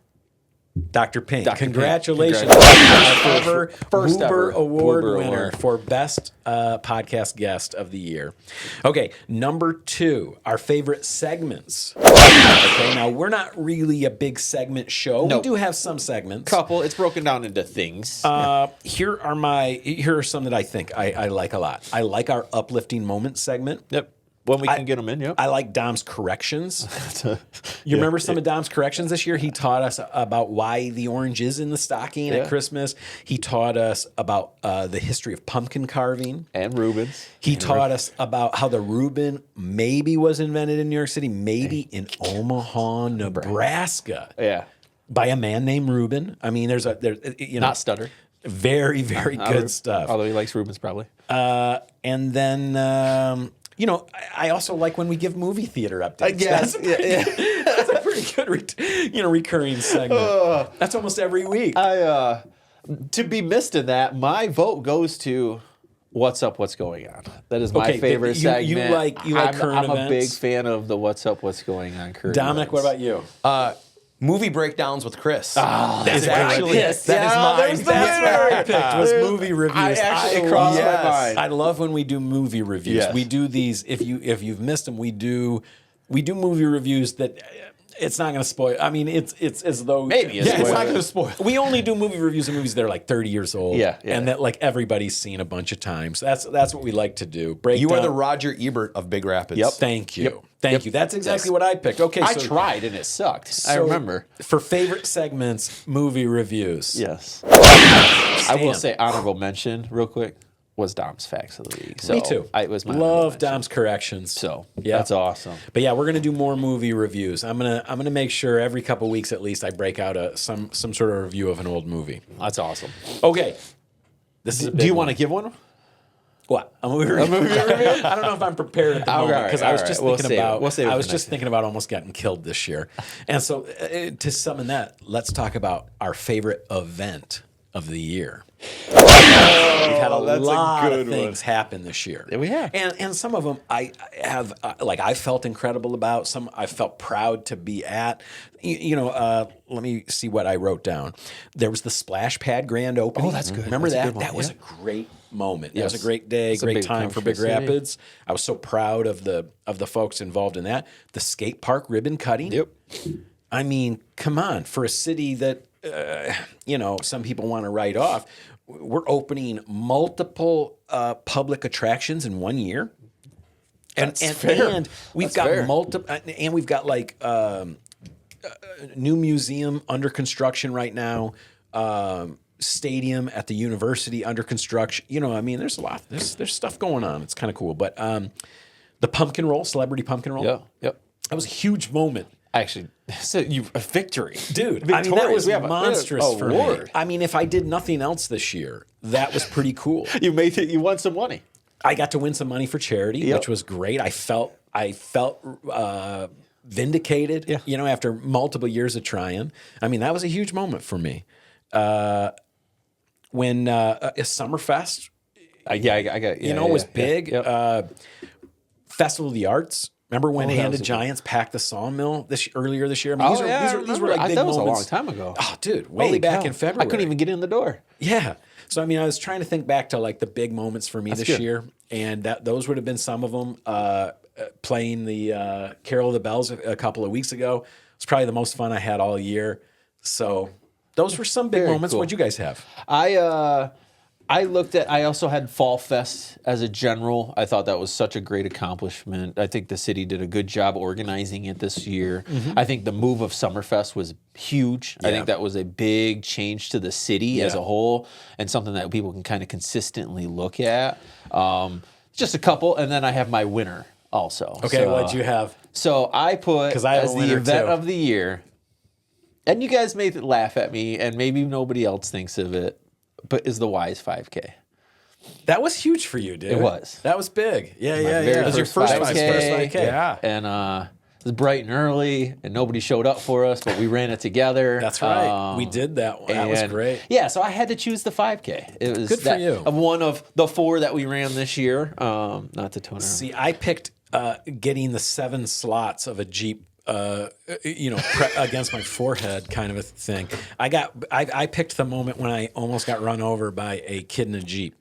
Dr. Pink. Dr. Pink. Congratulations. First WUBR ever Award WUBR winner Award. for Best Podcast Guest of the Year. Okay, number 2, our favorite segments. Okay, now we're not really a big segment show. Nope. We do have some segments. Couple. It's broken down into things. Here are some that I think I like a lot. I like our uplifting moment segment. Yep. When we can get them in, yep. I like Dom's corrections. You remember some of Dom's corrections this year? He taught us about why the orange is in the stocking at Christmas. He taught us about the history of pumpkin carving. And Rubens. He taught us about how the Reuben maybe was invented in New York City, maybe in Omaha, Nebraska, Yeah. by a man named Reuben. I mean, there's Not Stutter. very, very good stuff. Although he likes Rubens probably. And then, I also like when we give movie theater updates. Yes. That's a pretty good, recurring segment. That's almost every week. To be missed in that, my vote goes to What's Up, What's Going On. That is my Okay, favorite you segment. like current I'm a big events? fan of the What's Up, What's Going On current Dominic, what events. about you? Movie breakdowns with Chris. That's is actually Yes. that is Yeah, mine. there's the That's winner. what I picked was movie reviews. I actually I crossed love- my mind. I love when we do movie reviews. Yes. We do these. If you've missed them, we do movie reviews that it's not going to spoil. I mean, it's as though Maybe Yeah, it's Spoiler. not going to spoil. We only do movie reviews of movies that are like 30 years old. Yeah. And that like everybody's seen a bunch of times. That's what we like to do. Break You are down- the Roger Ebert of Big Rapids. Yep. Thank you. Yep. Thank you. That's exactly what I picked. Okay, I so, tried and it sucked. I so remember. For favorite segments, movie reviews. Yes. I will Stan. say honorable mention real quick was Dom's Facts of the Week. So Me too. It was my Love honorable mention. Dom's corrections. So yeah, that's awesome. But yeah, we're gonna do more movie reviews. I'm gonna make sure every couple weeks at least I break out some sort of review of an old movie. That's awesome. Okay, This is a Do big you one. want to give one? What? A movie review? I don't know if I'm prepared at the All moment right, because all I was right. just We'll thinking save it. about. We'll save it I for was next just thinking about almost getting killed this year, and so to summon that, let's talk about our favorite event of the year. We've had a that's a lot good of things happen this year. Yeah, we have. and some of them I have I felt incredible about. Some I felt proud to be at. Let me see what I wrote down. There was the Splash Pad grand opening. Oh, that's good. Remember That's a that? good one, That was yeah. a great moment. That was a Yes. great day, It's a great big time time for for Big the city. Rapids. I was so proud of the folks involved in that. The skate park ribbon cutting. Yep. I mean, come on, for a city that some people want to write off. We're opening multiple public attractions in 1 year. And we've got multiple, and we've got like new museum under construction right now, stadium at the university under construction. There's a lot. There's stuff going on. It's kind of cool. But the pumpkin roll, celebrity pumpkin roll, Yep. that was a huge moment. Actually, so a victory, Dude, I mean, that was We have monstrous we have for award. me. I mean, if I did nothing else this year, that was pretty cool. You made it. You won some money. I got to win some money for charity, Yep. which was great. I felt vindicated, after multiple years of trying. I mean, that was a huge moment for me. When Summerfest, I got. was big. Yep. Festival of the Arts. Remember when that Handed was a Giants packed the Sawmill earlier this year? I mean, these were like big that was moments. a long time ago. Oh, dude, way Holy back cow. in February. I couldn't even get in the door. Yeah. So I mean, I was trying to think back to like the big moments for me this good. year, and those would have been some of them. Playing the Carol of the Bells a couple of weeks ago was probably the most fun I had all year. So those were some big Very moments. cool. What'd you guys have? I also had Fall Fest as a general. I thought that was such a great accomplishment. I think the city did a good job organizing it this year. I think the move of Summerfest was huge. I think that was a big change to the city as a whole and something that people can kind of consistently look at. Just a couple, and then I have my winner also. Okay, So- what'd you have? So I put 'Cause I have as a the winner, event too. of the year, and you guys may laugh at me, and maybe nobody else thinks of it, but is the Wise 5K. That was huge for you, dude. It was. That was big. Yeah. very That was your first first 5K. 5K. Yeah. And it was bright and early, and nobody showed up for us, but we ran it together. That's right. We did that. That was and- great. Yeah, so I had to choose the 5K. It was Good for you. Of one of the 4 that we ran this year. Not to tone around. See, I picked getting the 7 slots of a Jeep, against my forehead, kind of a thing. I picked the moment when I almost got run over by a kid in a Jeep.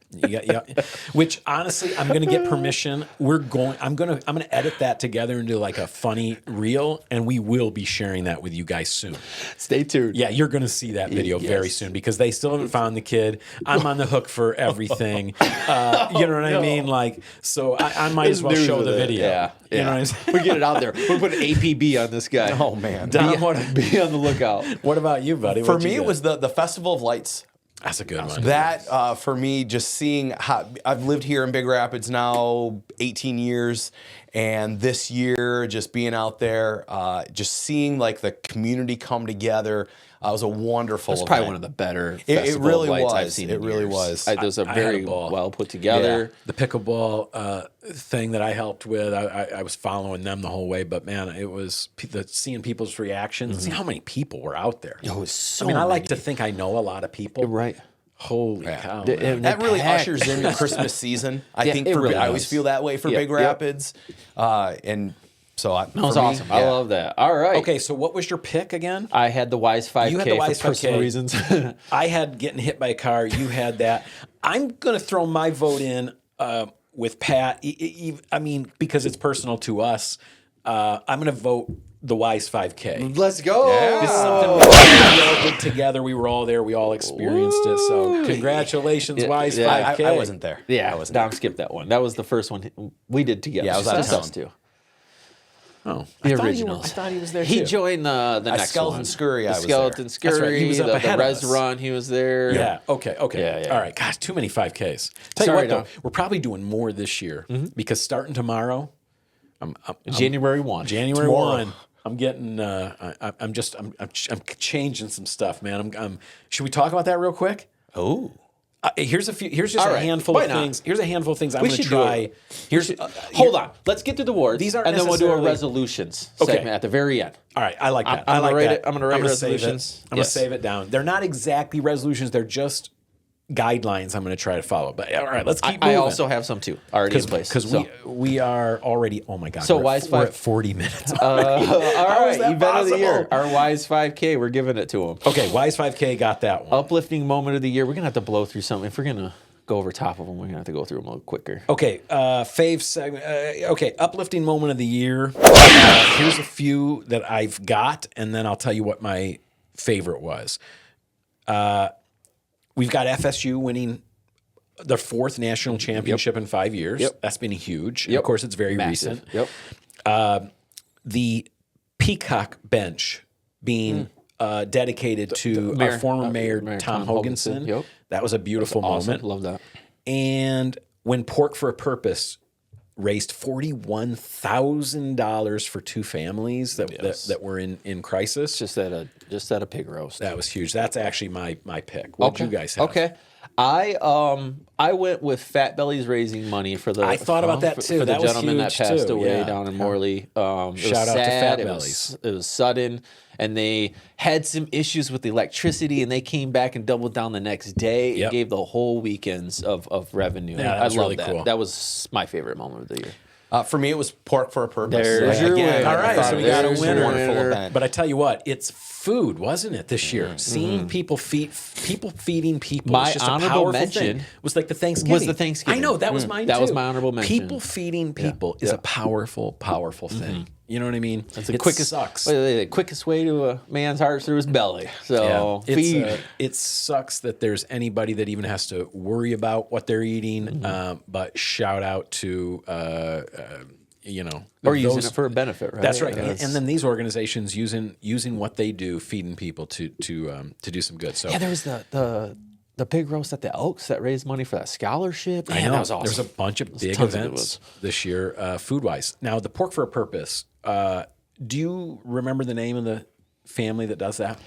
Which honestly, I'm going to get permission. I'm going to edit that together into like a funny reel, and we will be sharing that with you guys soon. Stay tuned. Yeah, you're going to see that video very soon because they still haven't found the kid. I'm on the hook for everything. You know what I mean? Like, so I might as well News show with the it. video. Yeah. You know what I'm saying? We get it out there. We'll put an APB on this guy. Oh man. Dom, Be on the lookout. what about you, buddy? For What'd you me, it get? was the Festival of Lights. That's a good one. That for me, just seeing how I've lived here in Big Rapids now 18 years, and this year just being out there, just seeing like the community come together was a wonderful. It's probably event. one of the better. It festival really of lights I've was. seen. It in really years. was. It was a I had a very ball. well put together. The pickleball thing that I helped with, I was following them the whole way. But man, it was seeing people's reactions, see how many people were out there. It was so I mean, I like many. to think I know a lot of people. Right. Holy cow! The- man. and That really packed. ushers in the Christmas season. I Yeah, think it really I always does. feel that way for Yep, Big yep. Rapids, and so That was awesome. I love that. All right. Okay, so what was your pick again? I had the Wise 5K You had the Wise for personal 5K. reasons. I had getting hit by a car. You had that. I'm going to throw my vote in with Pat. I mean, because it's personal to us. I'm going to vote the Wise 5K. Let's go. It's something we all did together. We were all there. We all experienced it. So congratulations, Wise yeah, 5K. I wasn't there. Yeah, I wasn't Dom skipped that one. That was the first one we did together. Yeah, I was out of Just us town. two. Oh, The I originals. thought he was there He too. joined the next Skeleton one. Scurry, The I was Skeleton there. Scurry. That's right, he was up the ahead of Res us. Run. He was there. Yeah. Okay. Yeah, yeah. All right. Gosh, too many 5Ks. Tell Sorry, you what, Dom. though, we're probably doing more this year because starting tomorrow, January 1. January Tomorrow. 1. I'm getting. I'm changing some stuff, man. Should we talk about that real quick? Oh, Here's just All a right. handful Why of not? things. Here's a handful of things I'm We going to should do try. it. Here's Hold on. Let's get through the awards. These aren't and then we'll do a necessarily- resolutions Okay. segment at the very end. All right, I like that. I'm I like gonna rate that. it. I'm gonna rate save it. resolutions. I'm Yes. gonna save it down. They're not exactly resolutions. They're just guidelines. I'm going to try to follow. But all right, let's keep moving. I also have some too already in place. Because we are already. Oh my god. So we're, Wise we're Five- at 40 minutes. all right, that event of the year. possible? Our Wise 5K. We're giving it to them. Okay, Wise 5K got that one. Uplifting moment of the year. We're gonna have to blow through something. If we're gonna go over top of them, we're gonna have to go through them a little quicker. Okay, fave segment. Okay, uplifting moment of the year. Here's a few that I've got, and then I'll tell you what my favorite was. We've got FSU winning the 4th national championship in 5 years. Yep. That's been huge. Yep. Of course, it's very Massive. recent. Yep. The Peacock bench being dedicated to mayor, our former mayor, Mayor Tom Tom Hoganson. Hoganson. Yep. That was a beautiful Awesome. moment. Love that. And when Pork for a Purpose raised $41,000 for 2 families that were in crisis. Just at a pig roast. That was huge. That's actually my pick. What would you guys have? Okay. I went with Fat Bellies raising money for the. I thought about that too. For the That was gentleman that huge passed too, away yeah. down in Morley. It was Shout out to sad. Fat It Bellies. It was sudden, and they had some issues with the electricity, and they came back and doubled down the next day. Yep. It gave the whole weekends of revenue. Yeah, that I was love really that. cool. That was my favorite moment of the year. For me, it was Pork for a Purpose. There's your winner. All right, so we got a There's your winner. Wonderful event. But I tell you what, it's food, wasn't it, this year? Seeing people feeding people. My was just honorable a powerful mention thing. Was like the Thanksgiving. was the Thanksgiving. I know, that was mine That too. was my honorable mention. People feeding people is a powerful, powerful thing. You know what I mean? It's the it quickest, sucks. the quickest way to a man's heart through his belly. So Yeah. feed. It sucks that there's anybody that even has to worry about what they're eating. But shout out to or using those- it for a benefit, right? That's right. That's- And then these organizations using what they do, feeding people to do some good. So Yeah, there was the pig roast at the Elks that raised money for that scholarship. Man, I know that was awesome. there's a bunch of big tons of good events ones. this year, food wise. Now the Pork for a Purpose. Do you remember the name of the family that does that?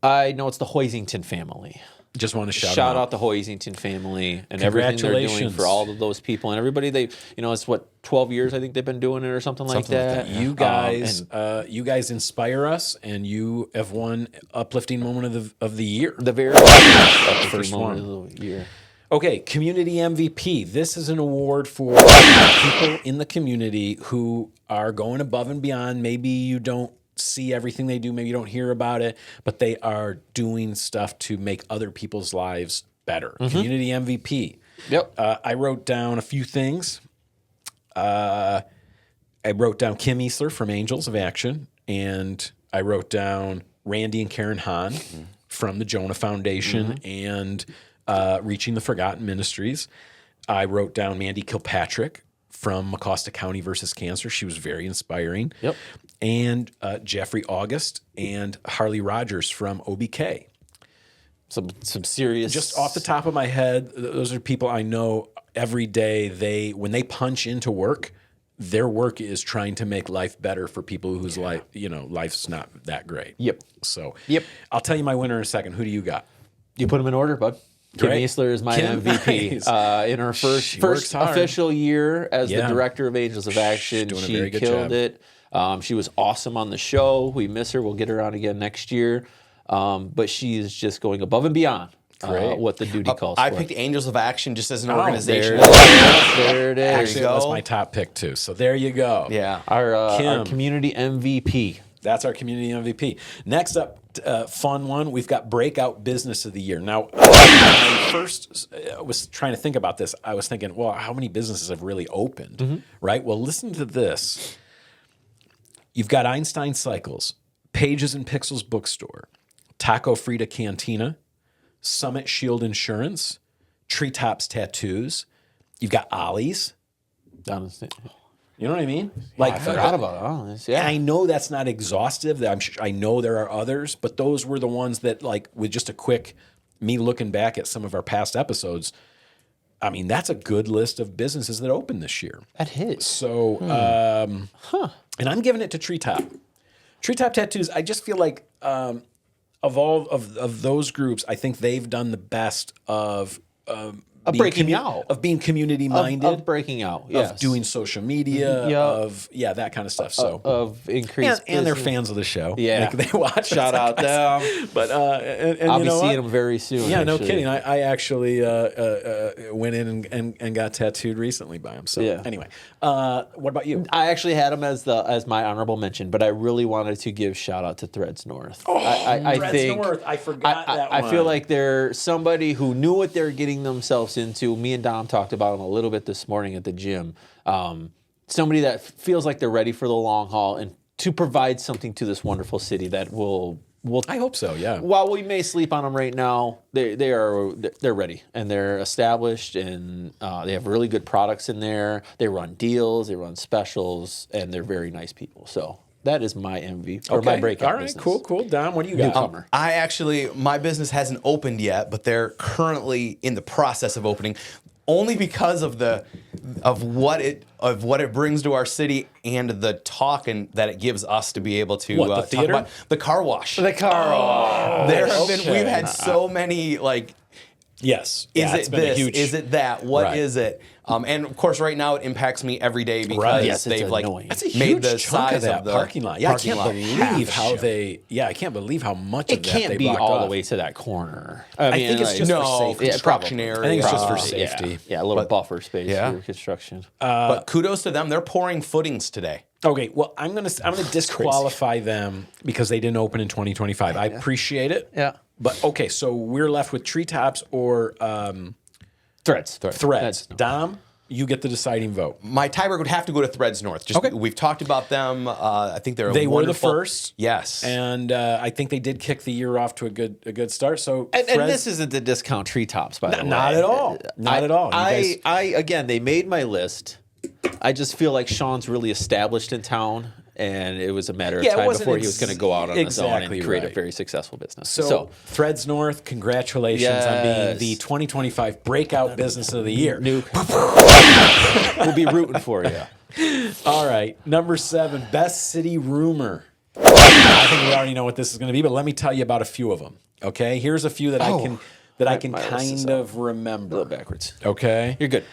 I know it's the Hoisington family. Just want to shout Shout them out the Hoisington family and everything they're doing Congratulations. for all of those people and everybody. It's what 12 years I think they've been doing it or something like that. You guys, you guys inspire us, and you have won uplifting moment of the year. The very First moment one. of the year. Okay, community MVP. This is an award for people in the community who are going above and beyond. Maybe you don't see everything they do, maybe you don't hear about it, but they are doing stuff to make other people's lives better. Community MVP. Yep. I wrote down a few things. I wrote down Kim Easler from Angels of Action, and I wrote down Randy and Karen Hahn from the Jonah Foundation and Reaching the Forgotten Ministries. I wrote down Mandy Kilpatrick from Mecosta County versus Cancer. She was very inspiring. Yep. And Jeffrey August and Harley Rogers from OBK. Some serious. Just off the top of my head, those are people I know every day. When they punch into work, their work is trying to make life better for people whose life's not that great. Yep. So Yep. I'll tell you my winner in a second. Who do you got? You put them in order, bud. Kim Great. Easler is my Kim, MVP. nice. In her She works first hard. official year as the Yeah. director of Angels of Action, doing a she very good killed job. it. She was awesome on the show. We miss her. We'll get her on again next year. But she is just going above and beyond Great. what the duty calls I for. picked Angels of Action just as an Oh, organization. There it is. Actually, that was go. my top pick too. So there you go. Yeah. Our Kim. community MVP. That's our community MVP. Next up, fun one, we've got Breakout Business of the Year. Now, when I first was trying to think about this, I was thinking, well, how many businesses have really opened, right? Well, listen to this. You've got Einstein Cycles, Pages and Pixels Bookstore, Taco Frida Cantina, Summit Shield Insurance, Treetops Tattoos. You've got Ollie's. Down the state. You know what I mean? Like, I forgot about all this. Yeah. and I know that's not exhaustive. I know there are others, but those were the ones that, like, with just a quick me looking back at some of our past episodes, I mean, that's a good list of businesses that opened this year. That hits. So, and I'm giving it to Treetop. Treetop Tattoos, I just feel like of all of those groups, I think they've done the best of Of breaking out. of being community minded, of breaking out, yes. of doing social media, of that kind of stuff. So of increased and they're business. fans of the show. Yeah. they watch. Shout out them. But and I'll you be know seeing what? them very soon. Yeah, no actually. kidding. I actually went in and got tattooed recently by him. So Yeah. anyway, what about you? I actually had them as my honorable mention, but I really wanted to give shout out to Threads North. I Threads think North. I forgot that I one. feel like they're somebody who knew what they're getting themselves into. Me and Dom talked about them a little bit this morning at the gym. Somebody that feels like they're ready for the long haul and to provide something to this wonderful city that will. I hope so. Yeah. While we may sleep on them right now, they're ready and they're established and they have really good products in there. They run deals, they run specials, and they're very nice people. So that is my MVP or my breakout. All right. business. Cool. Dom, what do you got? Newcomer. My business hasn't opened yet, but they're currently in the process of opening, only because of what it brings to our city and the talk and that it gives us to be able to What, the talk theater? about the car wash. The car. There have been okay. we've had so many like. Yes. Is Yeah, it it's been a this? huge. Is it that? What is Right. it? And of course, right now it impacts me every day because Right. Yes, it's they've like annoying. That's a made huge the chunk size of that of the parking lot. Yeah, I parking can't lot half believe a how shift. they. Yeah, I can't believe how much It of that can't they be blocked all off. the way to that corner. I think it's just for no safety. construction probably. area. I think it's just for Uh, safety. Yeah, a little buffer space Yeah. for construction. But kudos to them; they're pouring footings today. Okay, well, I'm gonna disqualify them because they didn't open in 2025. I appreciate it. Yeah. But okay, so we're left with treetops or Threads. threads. Dom, you get the deciding vote. My tiebreaker would have to go to Threads North. Just Okay. we've talked about them. I think They were the wonderful- first. Yes, And I think they did kick the year off to a good start. So And Threads- this isn't to discount treetops, by the way. not at all. Not at all. You guys- Again, they made my list. I just feel like Sean's really established in town, and it was a matter of Yeah, it time wasn't before he was going to go out on his own exactly and create a right. very successful business. So, Threads North, congratulations on being Yes. the 2025 Breakout Business of the Year. we'll be rooting for you. All right, number 7, best city rumor. I think we already know what this is going to be, but let me tell you about a few of them. Okay, here's a few that I can my list is kind of remember. A little backwards. Okay, You're good.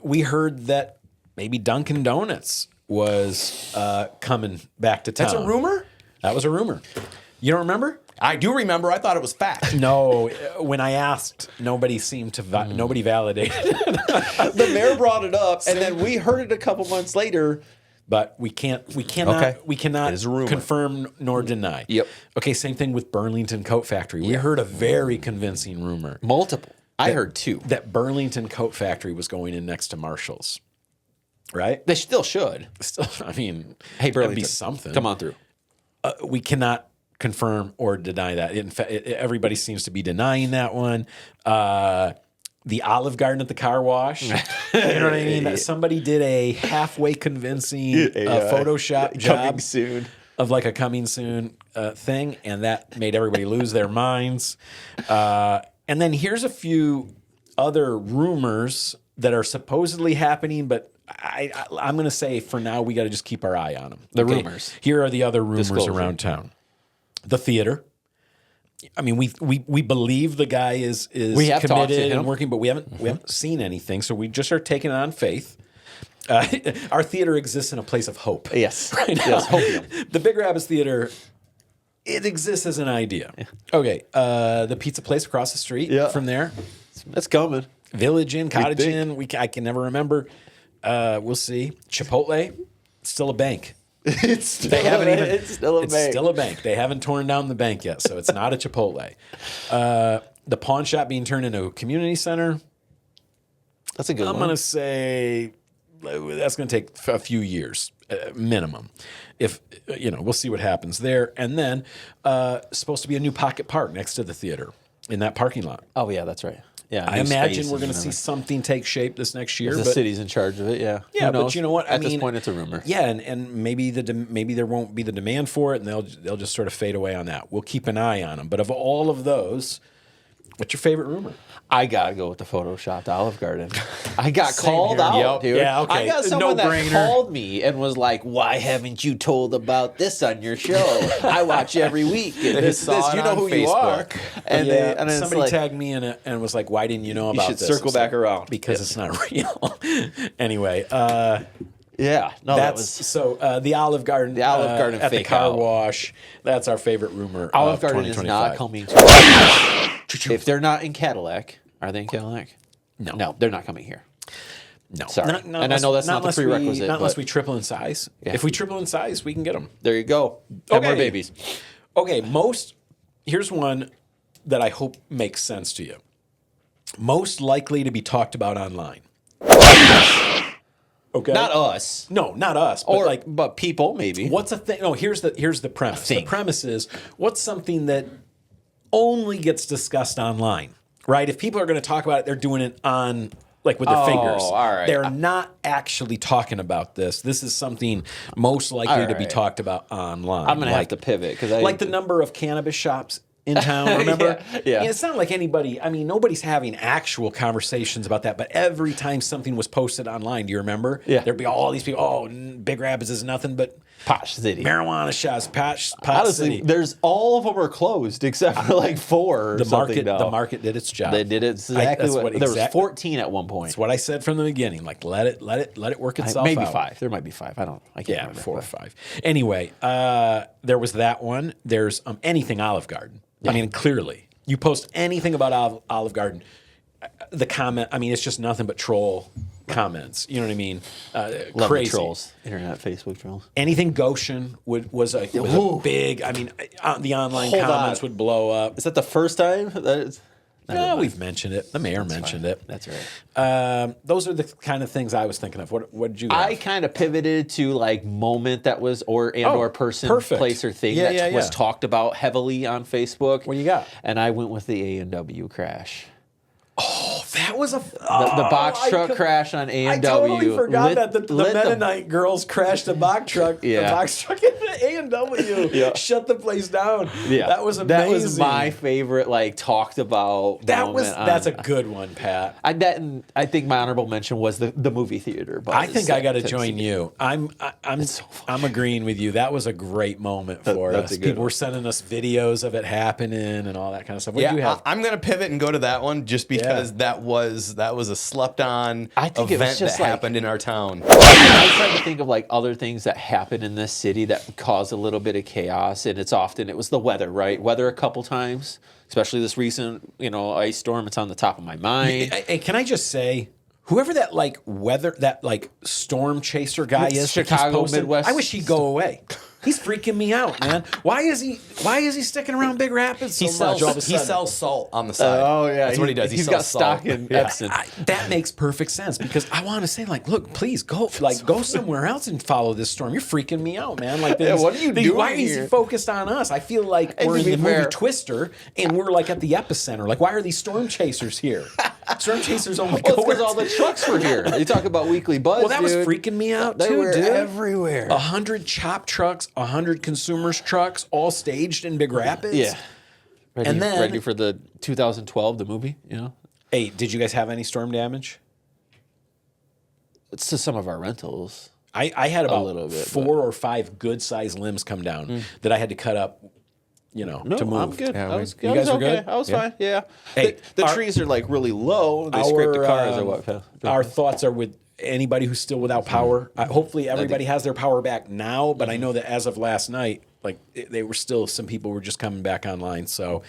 we heard that maybe Dunkin' Donuts was coming back to town. that's a rumor. That was a rumor. You don't remember? I do remember. I thought it was fact. No, when I asked, nobody seemed to nobody validated it. The mayor brought it up, and then we heard it a couple months later. But we cannot Okay. it is a rumor. confirm nor deny. Yep. Okay, same thing with Burlington Coat Factory. We heard a very convincing rumor Multiple. I heard 2. that Burlington Coat Factory was going in next to Marshall's. Right? They still should. Still, I mean, Hey, that'd Burlington, be something. come on through. We cannot confirm or deny that. In fact, everybody seems to be denying that one. The Olive Garden at the car wash. You know what I mean? Somebody did a halfway convincing Photoshop job Coming soon. of like a coming soon thing, and that made everybody lose their minds. And then here's a few other rumors that are supposedly happening, but I'm going to say for now we got to just keep our eye on them. The rumors. Here are the other rumors Disclosure. around town. The theater. I mean, we believe the guy is We have talked to committed him. and working, but we haven't seen anything, so we just are taking it on faith. Our theater exists in a place of hope. Yes. Right now. Yes, hopium. The Big Rabbits Theater, it exists as an idea. Okay, the pizza place across the street from there, That's coming. Village Inn, Cottage think. Inn. I can never remember. We'll see. Chipotle, still a bank. It's still It's bank. still a bank. They haven't torn down the bank yet, so it's not a Chipotle. The pawn shop being turned into a community center. That's a good I'm one. going to say that's going to take a few years minimum. If we'll see what happens there. And then supposed to be a new pocket park next to the theater in that parking lot. Oh, yeah, that's right. Yeah, I new imagine spaces we're going to and see something take shape this next year. everything. The city's in charge of it, yeah. Yeah, Who but knows? you know what? At this point, it's a rumor. Yeah, and maybe maybe there won't be the demand for it, and they'll just sort of fade away on that. We'll keep an eye on them. But of all of those, What's your favorite rumor? I gotta go with the Photoshopped Olive Garden. I got Same called here. out, Yep. dude. Yeah, okay. I got someone that No-brainer. called me and was like, "Why haven't you told about this on your show? I watch every week. And this, saw it you know on who you are." Facebook. And Yeah, and it's somebody like, tagged me in it and was like, "Why didn't you know about should this?" circle It's back like, around. because it's not real. Anyway, yeah, no, that that's was so the Olive Garden. The Olive Garden at the fake car out. wash. That's our favorite rumor. Olive of Garden is 2025. not coming to. If they're not in Cadillac, are they in Cadillac? No, they're not coming here. No, Sorry. And I know that's not the unless prerequisite, Not unless but- we triple in size. Yeah. If we triple in size, we can get them. There you go. Have more Okay. babies. Okay, here's one that I hope makes sense to you. Most likely to be talked about online. Okay. Not us, No, not us. But but people maybe. what's a thing? No, here's the premise. The thing. premise is what's something that only gets discussed online, right? If people are going to talk about it, they're doing it on like with their fingers. all right. They're not actually talking about this. This is something most likely to be right. talked about online. I'm gonna have to pivot because like the number of cannabis shops in town, remember? Yeah. It's not like nobody's having actual conversations about that, but every time something was posted online, do you remember? Yeah. There'd be all these people, Big Rapids is nothing but Posh City. marijuana shops, pot Honestly, city. there's all of them are closed except for like 4 or The something now. the market did its job. They did it exactly. that's There was 14 at one point. That's what I said from the beginning. Like let it work itself Maybe out. 5. There might be 5. I can't Yeah, remember. 4 or 5. Anyway, there was that one. There's anything Olive Garden. I mean, clearly, you post anything about Olive Garden, the comment. I mean, it's just nothing but troll comments. You know what I mean? Love Crazy the trolls. Internet, Facebook trolls. Anything Goshen was a big. I mean, the online Hold comments on. would blow up. Is that the first time? That is, No, we've mentioned it. The mayor mentioned it. That's right. Those are the kind of things I was thinking of. What did you? Have? I kind of pivoted to like moment that was or person, perfect. place, or thing Yeah, that yeah, was yeah. talked about heavily on Facebook. What you got? And I went with the A&W crash. That was a The box truck crash on A&W. I totally forgot lit- that the lit Mennonite girls crashed the box truck. Yeah. The box truck in the A&W. Yeah. Shut the place down. Yeah, That was amazing. That was my favorite, like talked about. That's a good one, Pat. I think my honorable mention was the movie theater. But I think I got to join you. I'm agreeing with you. That was a great moment for that's us. a good People one. were sending us videos of it happening and all that kind of stuff. What Yeah, do you have? I'm gonna pivot and go to that one just because Yeah. that was a slept on I think it was event just that like- happened in our town. I tried to think of like other things that happen in this city that cause a little bit of chaos, and it was the weather, right? Weather a couple times, especially this recent, ice storm. It's on the top of my mind. Hey, can I just say, whoever that storm chaser guy is, that keeps Chicago, posting, Midwest. I wish he'd go away. He's freaking me out, man. Why is he sticking around Big Rapids so He sells much all of a sudden? salt on the side. Oh yeah, that's what he does. He He's sells got salt. stock in Yeah, Epson. that makes perfect sense because I want to say, like, look, please go somewhere else and follow this storm. You're freaking me out, man. Like, Yeah, what are you doing why is he here? focused on us? I feel like And we're to in be the movie fair- Twister and we're like at the epicenter. Like, why are these storm chasers here? Storm chasers only Well, go it's because all the trucks were here. You talk about weekly buzz. Well, that was dude. freaking me out They too, were dude. everywhere. 100 chop trucks, 100 consumers trucks, all staged in Big Rapids. Yeah. Ready, And then- ready for the 2012 the movie. Hey, did you guys have any storm damage? It's to some of our rentals. I had about little bit, 4 or 5 good-sized limbs come down that I had to cut up, No, to move. I'm good. Yeah, I was, you I guys was were okay. good? I was Yeah. fine. Yeah. Hey, the our- trees are like really low. They scrape the cars or what? Our thoughts are with anybody who's still without power. Hopefully, everybody has their power back now. But I know that as of last night, they were still some people were just coming back online. So,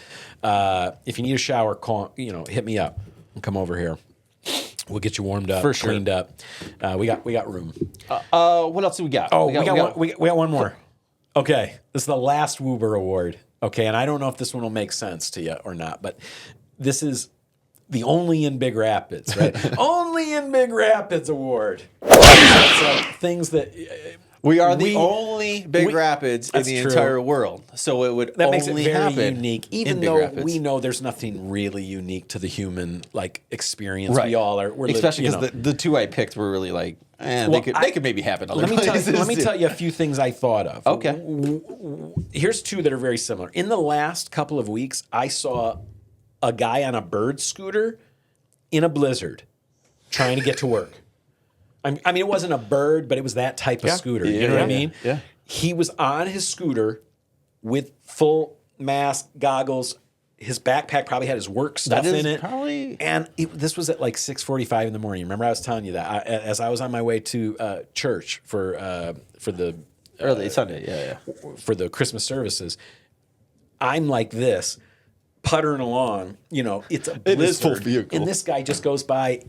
if you need a shower, hit me up and come over here. We'll get you warmed up, For sure. cleaned up. We got room. What else do we got? Oh, we got one more. Okay, this is the last WUBR award. Okay, and I don't know if this one will make sense to you or not, but this is the Only in Big Rapids, right? Only in Big Rapids award. It's like things that We are the only Big Rapids in That's the true. entire world, so it would that only makes it very happen unique. in Even Big though Rapids. we know there's nothing really unique to the human experience. Right. We all are. especially because the two I picked were really like, they could maybe happen. Other Let me places. tell you a few things I thought of. Okay. Here's 2 that are very similar. In the last couple of weeks, I saw a guy on a bird scooter in a blizzard trying to get to work. I mean, it wasn't a bird, but it was that type of scooter. You know what I mean? Yeah. He was on his scooter with full mask, goggles. His backpack probably had his work stuff in it. And this was at like 6:45 in the morning. Remember I was telling you that as I was on my way to church for the Early Sunday, for the Christmas services. I'm like this, puttering along. You know, it's a blizzard, is full vehicle. and this guy just goes by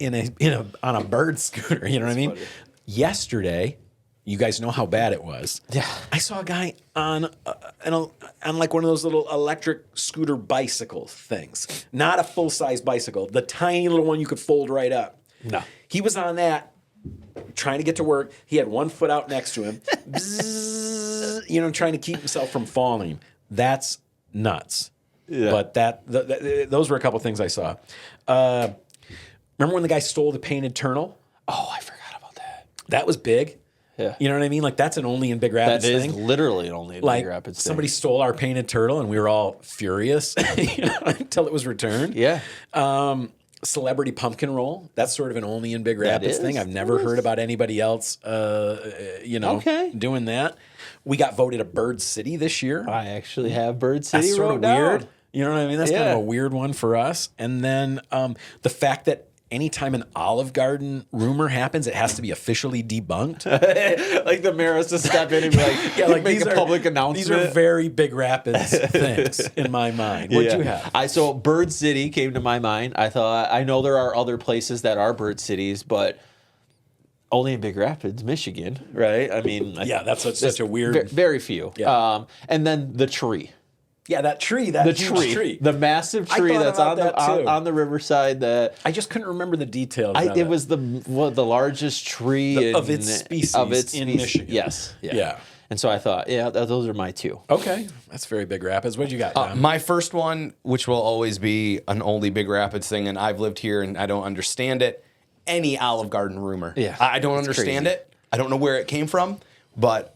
on a bird scooter. You know what I mean? funny. Yesterday, you guys know how bad it was. Yeah. I saw a guy on like one of those little electric scooter bicycle things, not a full size bicycle, the tiny little one you could fold right up. No. He was on that, trying to get to work. He had one foot out next to him, Bzzz, trying to keep himself from falling. That's nuts. Yeah. But those were a couple things I saw. Remember when the guy stole the painted turtle? Oh, I forgot about that. That was big. Yeah. You know what I mean? Like that's an only in Big Rapids That is thing. literally only in Like Big Rapids. somebody stole our painted turtle and we were all furious until it was returned. Yeah. Celebrity pumpkin roll. That's sort of an only in Big Rapids is. thing. I've never heard about anybody else, Okay. doing that. We got voted a bird city this year. I actually have Bird City That's sort wrote of down. weird. You know what I mean? That's kind Yeah. of a weird one for us. And then the fact that anytime an Olive Garden rumor happens, it has to be officially debunked. Like the mayor has to step in and be like, make a public announcement. These are very Big Rapids things in my mind. What'd you have? So Bird City came to my mind. I know there are other places that are bird cities, but only in Big Rapids, Michigan, right? I mean, Yeah, that's such a weird. very few. Yeah. And then the tree. Yeah, that tree, that huge tree. The massive I tree thought that's about on that too. on the riverside. That I just couldn't remember the details. Of it was the largest tree of its species in Michigan. Yes. Yeah. And so I thought, those are my two. Okay, that's very Big Rapids. What you got, Tom? My first one, which will always be an only Big Rapids thing, and I've lived here and I don't understand it. Any Olive Garden rumor. Yeah, I don't it's understand crazy. it. I don't know where it came from. But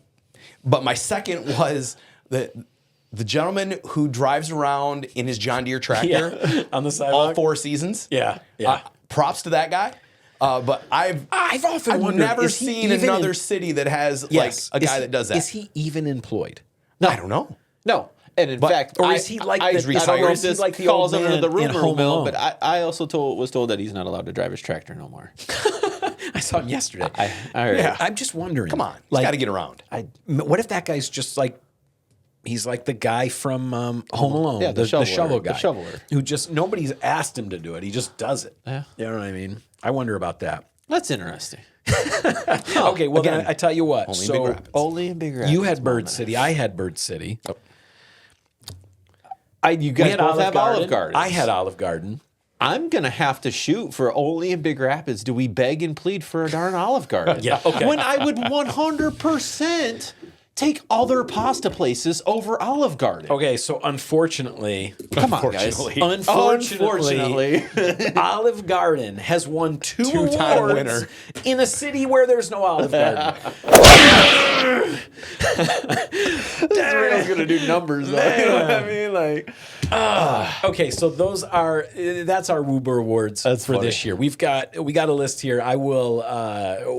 my second was the gentleman who drives around in his John Deere tractor on the sidewalk. all 4 seasons. Yeah, yeah. Props to that guy. But I've often wondered, never is he seen even another in- city that has Yes. like a Is guy he- that does that. Is he even employed? I don't know. No. And in fact, or is he like I the- don't know retired? if Is he this like the falls old under man the in rumor Home mill, Alone? but I also was told that he's not allowed to drive his tractor no more. I saw him yesterday. I heard. Yeah. I'm just wondering. Come on, he's like, got to get around. what if that guy's just like, he's like the guy from Home Alone, Yeah, the shovel shoveler, guy, the shoveler. who just nobody's asked him to do it. He just does it. Yeah. You know what I mean? I wonder about that. That's interesting. Okay, well Again, then I tell you what. only So Big Rapids. Only in Big Rapids. you had Bird City. I had Bird City. You guys both have Olive Garden. I had Olive Garden. I'm gonna have to shoot for only in Big Rapids. Do we beg and plead for a darn Olive Garden? Yeah, okay. When I would 100% take other pasta places over Olive Garden. Okay, so unfortunately, Come on, guys. Unfortunately, Olive Garden has won Two-time awards winner. in a city where there's no Olive Garden. This radio's gonna do numbers, though. You know what I mean? Like, Okay, so that's our WUBR awards for funny. this year. We got a list here. I will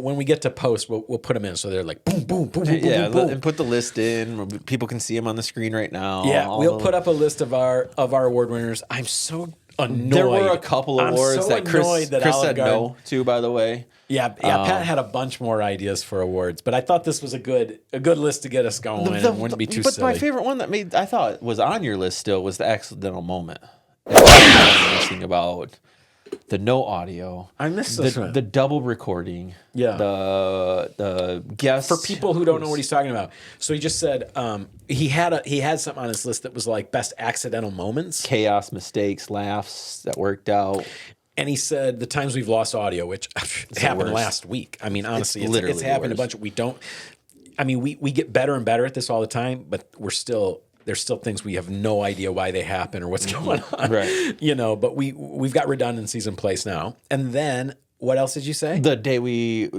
when we get to post, we'll put them in so they're like boom, boom, boom, boom, yeah, boom, boom. and put the list in. People can see them on the screen right now. Yeah, All we'll the- put up a list of our award winners. I'm so annoyed. There were a couple I'm awards so that Chris annoyed that Chris Olive said Garden- no to, by the way. Yeah, Pat had a bunch more ideas for awards, but I thought this was a good list to get us going. It wouldn't be too but silly. my favorite one that I thought was on your list still was the accidental moment. Missing about the no audio. I missed this the, one. the double recording. Yeah. The guest For people who don't know what he's talking about, so he just said he had something on his list that was like best accidental moments, chaos, mistakes, laughs that worked out. and he said the times we've lost audio, which happened worst. last week. I mean, honestly, it's literally the happened a worst. bunch. We don't. I mean, we get better and better at this all the time, but there's still things we have no idea why they happen or what's going on. Right. You know, but we've got redundancies in place now. And then what else did you say? The day we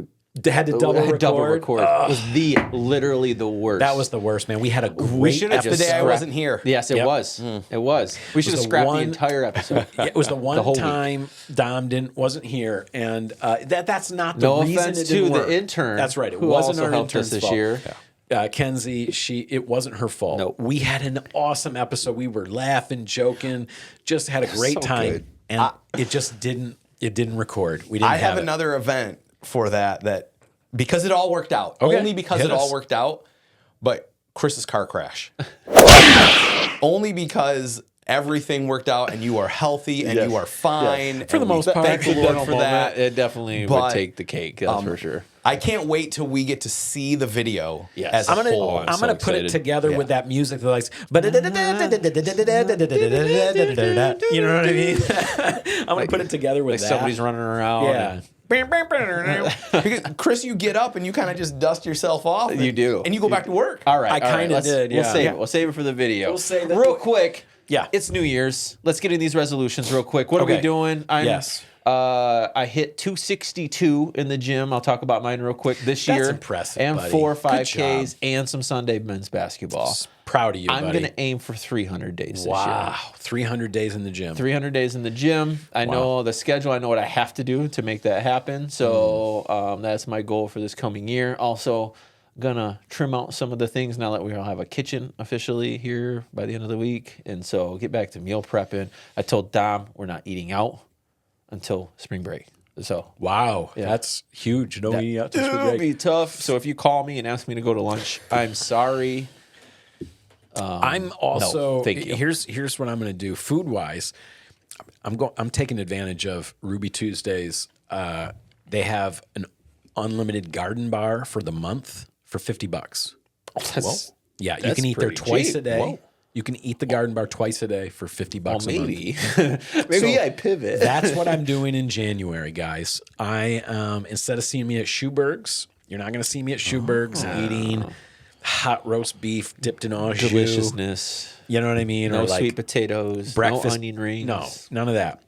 Had to double record. Double record. It was literally the worst. That was the worst, man. We had a great We should have episode. just The day I scrapped- wasn't here. Yes, it Yep. was. It was. We should have the scrapped the one- entire episode. Yeah, it was the one whole week. time Dom wasn't here, and that's not the No reason offense it to didn't the work. intern. That's right. It who wasn't also our helped us intern's this fault. year. Kenzie, it wasn't her fault. Nope. We had an awesome episode. We were laughing, joking, just had a great So time, good. and it just didn't. It didn't record. We didn't. I have it. another event for that because it all worked out. Okay. Only because Hit it all us. worked out. But Chris's car crash. Only because everything worked out and you are healthy and you are fine. For the most part. Thank the Lord for that. It definitely But, would take the cake. That's for sure. I can't wait till we get to see the video Yes. as a I'm whole. gonna so put it excited. together Yeah. with that music that likes, you know what I mean? I'm gonna put it together with Like that. somebody's running around. Yeah. Because Chris, you get up and you kind of just dust yourself off. You do. And you go back to work. All right. I all right, kinda let's- did, We'll yeah. save Yeah. it. We'll save it for the video. We'll save that. real quick. Yeah. It's New Year's. Let's get in these resolutions real quick. What are we Okay. doing? Yes. I hit 262 in the gym. I'll talk about mine real quick this That's year. impressive, And buddy. 4 Good 5Ks job. and some Sunday men's basketball. Proud of you, I'm buddy. going to aim for 300 days this year. Wow, 300 days in the gym. 300 days in the gym. I know the schedule. I know what I have to do to make that happen. So that's my goal for this coming year. Also, gonna trim out some of the things now that we all have a kitchen officially here by the end of the week. And so get back to meal prepping. I told Dom we're not eating out until spring break. So Wow, that's huge. No eating out this it'll week. be tough. So if you call me and ask me to go to lunch, I'm sorry. I'm also thank you. Here's what I'm going to do food wise. I'm taking advantage of Ruby Tuesdays. They have an unlimited garden bar for the month for $50. Yeah, you that's can eat there pretty twice cheap. a day. Whoa. You can eat the garden bar twice a day for $50 a month. Maybe So I pivot. That's what I'm doing in January, guys. I instead of seeing me at Shoeberg's, you're not going to see me at Shoeberg's eating hot roast beef dipped in au jus. Deliciousness. You know what I mean? No or like sweet potatoes. breakfast, No onion rings. No, none of that.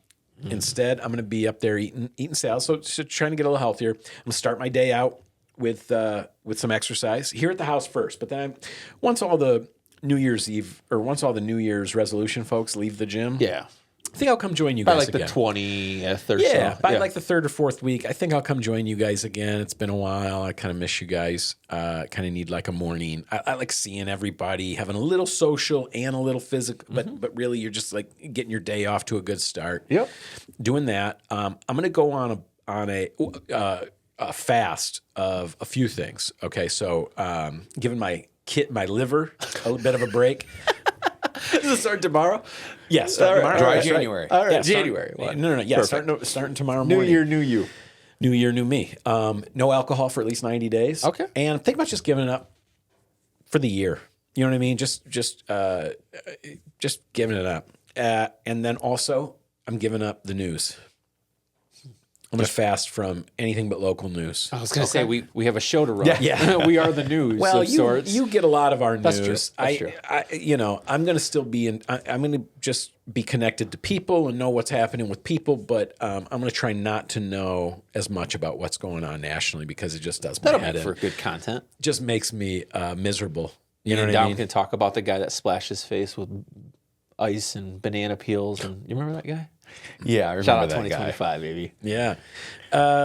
Instead, I'm going to be up there eating salad. So trying to get a little healthier. I'm going to start my day out with some exercise here at the house first. But then once all the New Year's Eve or once all the New Year's resolution folks leave the gym, Yeah. I think I'll come join you By guys like again. the 20th or Yeah, so. by like the third or fourth week, I think I'll come join you guys again. It's been a while. I kind of miss you guys. Kind of need like a morning. I like seeing everybody, having a little social and a little physical, but really you're just like getting your day off to a good start. Yep. Doing that. I'm going to go on a fast of a few things. Okay, so giving my liver a bit of a break. Does it start tomorrow? Yes, All right. tomorrow. Dry That's right. January. All right. Yeah, January. No. Yeah, Perfect. starting tomorrow New morning. year, new you. New year, new me. No alcohol for at least 90 days. Okay. And think about just giving it up for the year. You know what I mean? Just giving it up. And then also, I'm giving up the news. I'm going to fast from anything but local news. I was going to say we have a show to run. Yeah. We are the news Well, of sorts. you get a lot of our That's news. true. That's true. I'm going to still be I'm going to just be connected to people and know what's happening with people, but I'm going to try not to know as much about what's going on nationally because it just does my That'll head make in. for good content. Just makes me miserable. You know And what I Dom mean? can talk about the guy that splashed his face with ice and banana peels. And you remember that guy? Yeah, I remember Shout out that guy. 2025, baby. Yeah.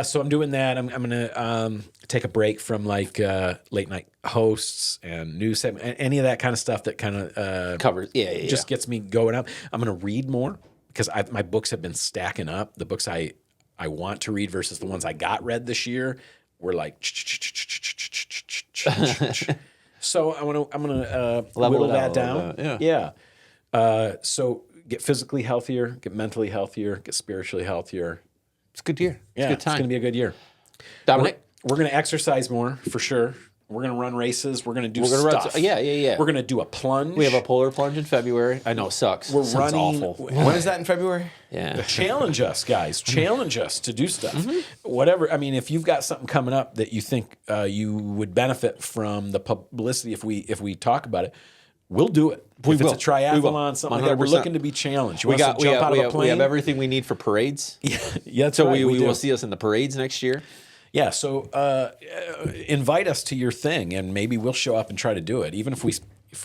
So I'm doing that. I'm going to take a break from like late night hosts and news segment, any of that kind of stuff that kind of Covers. Yeah. just gets me going up. I'm going to read more because my books have been stacking up. The books I want to read versus the ones I got read this year were like. So I'm gonna Level whittle it out that a little down. bit, Yeah. So get physically healthier, get mentally healthier, get spiritually healthier. It's a good year. It's Yeah, a good it's time. going to be a good year. Dominic? We're going to exercise more for sure. We're going to run races. We're going to do We're gonna stuff. run. Yeah. We're going to do a plunge. We have a polar plunge in February. I know it sucks. We're Sounds running. awful. When is that in February? Yeah. Challenge us, guys. Challenge us to do stuff. Mm-hmm. Whatever. I mean, if you've got something coming up that you think you would benefit from the publicity, if we talk about it, we'll do it. We if will. it's a We will. triathlon, something like that, we're 100%. looking to be challenged. You We want us got to jump out of a plane? we have everything we need for parades. Yeah, that's So right, we do. will see us in the parades next year. Yeah, so invite us to your thing, and maybe we'll show up and try to do it, even if we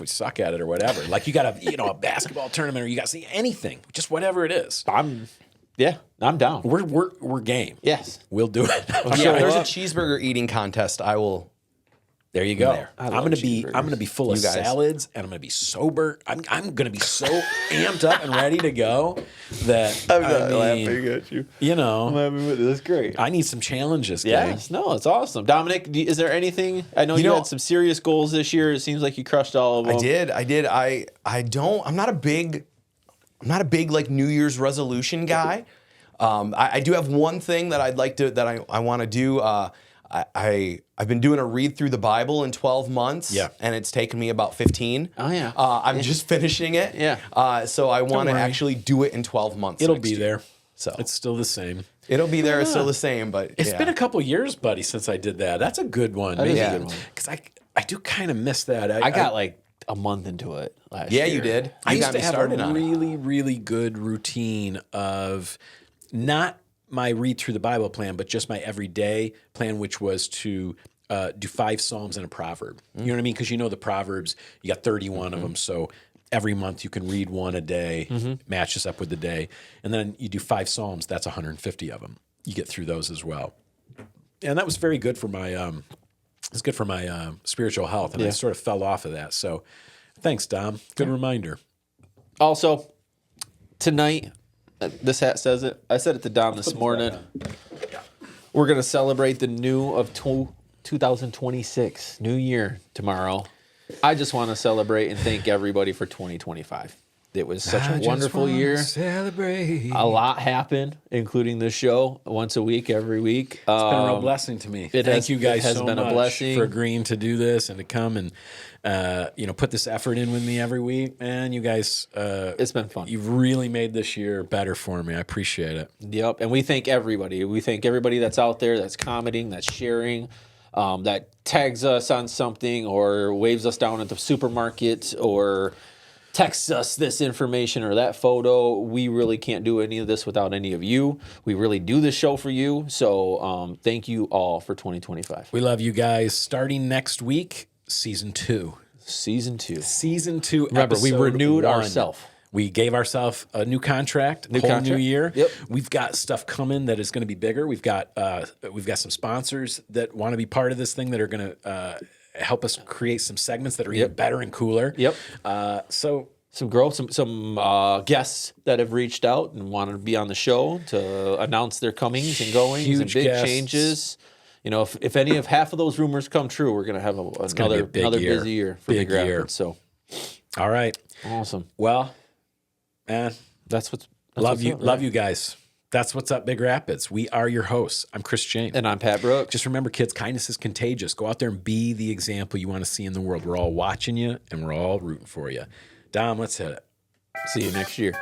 suck at it or whatever. Like you got a basketball tournament, or you got to see anything, just whatever it is. I'm down. We're game. Yes. We'll do it. Yeah, if there's a cheeseburger eating contest, I will. There you go. I I'm love gonna be full of guys. salads, and I'm gonna be sober. I'm gonna be so amped up and ready to go that laughing at you. You know, laughing with you. That's great. I need some challenges. Yes, no, it's awesome. Dominic, is there anything? I know you had some serious goals this year. It seems like you crushed all of them. I did. I'm not a big like New Year's resolution guy. I do have one thing that I want to do. I've been doing a read through the Bible in 12 months. Yeah. And it's taken me about 15. Oh, yeah. I'm just finishing it. Yeah. So I want to worry. actually do it in 12 months. It'll next be year. there. So It's still the same. it'll be there. It's still the same, but It's yeah. been a couple years, buddy, since I did that. That's a good one. That is a Yeah. good one. Because I do kind of miss that. I got like a month into it last Yeah, year. you did. I You used got to me have started a on it. really, really good routine of not my read through the Bible plan, but just my everyday plan, which was to do 5 Psalms and a proverb. You know what I mean? Because you know the Proverbs, you got 31 of them. So every month you can read one a day, match this up with the day. And then you do 5 Psalms, that's 150 of them. You get through those as well. And that was very good for my spiritual health. And I sort of fell off of that. So thanks, Dom. Good reminder. Also, tonight, this hat says it. I said it to Dom this morning. We're going to celebrate the new of 2026, new year tomorrow. I just want to celebrate and thank everybody for 2025. It was such a wonderful year. Celebrate. A lot happened, incling this show once a week, every week. It's been a real blessing to me. Thank you guys so been much a blessing for agreeing to do this and to come and put this effort in with me every week. Man, you guys, It's been fun. You've really made this year better for me. I appreciate it. Yep, and we thank everybody. We thank everybody that's out there, that's commenting, that's sharing, that tags us on something or waves us down at the supermarket or texts us this information or that photo. We really can't do any of this without any of you. We really do this show for you. So thank you all for 2025. We love you guys. Starting next week, season 2. Season 2. Season 2. Remember, we episode renewed 1. ourselves. We gave ourselves a new contract, whole contract. new year. Yep. We've got stuff coming that is going to be bigger. We've got some sponsors that want to be part of this thing that are going to help us create some segments that are even better and cooler. Yep. So Some growth, some guests that have reached out and wanted to be on the show to announce their comings and goings and Huge big guests. changes. You know, if any of half of those rumors come true, we're going to have gonna be a another big year. busy year for Big Big year. Rapids. So all right. awesome. Well, man, That's what's love you, up, love right? you guys. That's what's up, Big Rapids. We are your hosts. I'm Chris James. And I'm Pat Brooks. Just remember, kids, kindness is contagious. Go out there and be the example you want to see in the world. We're all watching you, and we're all rooting for you. Dom, let's hit it. See you next year.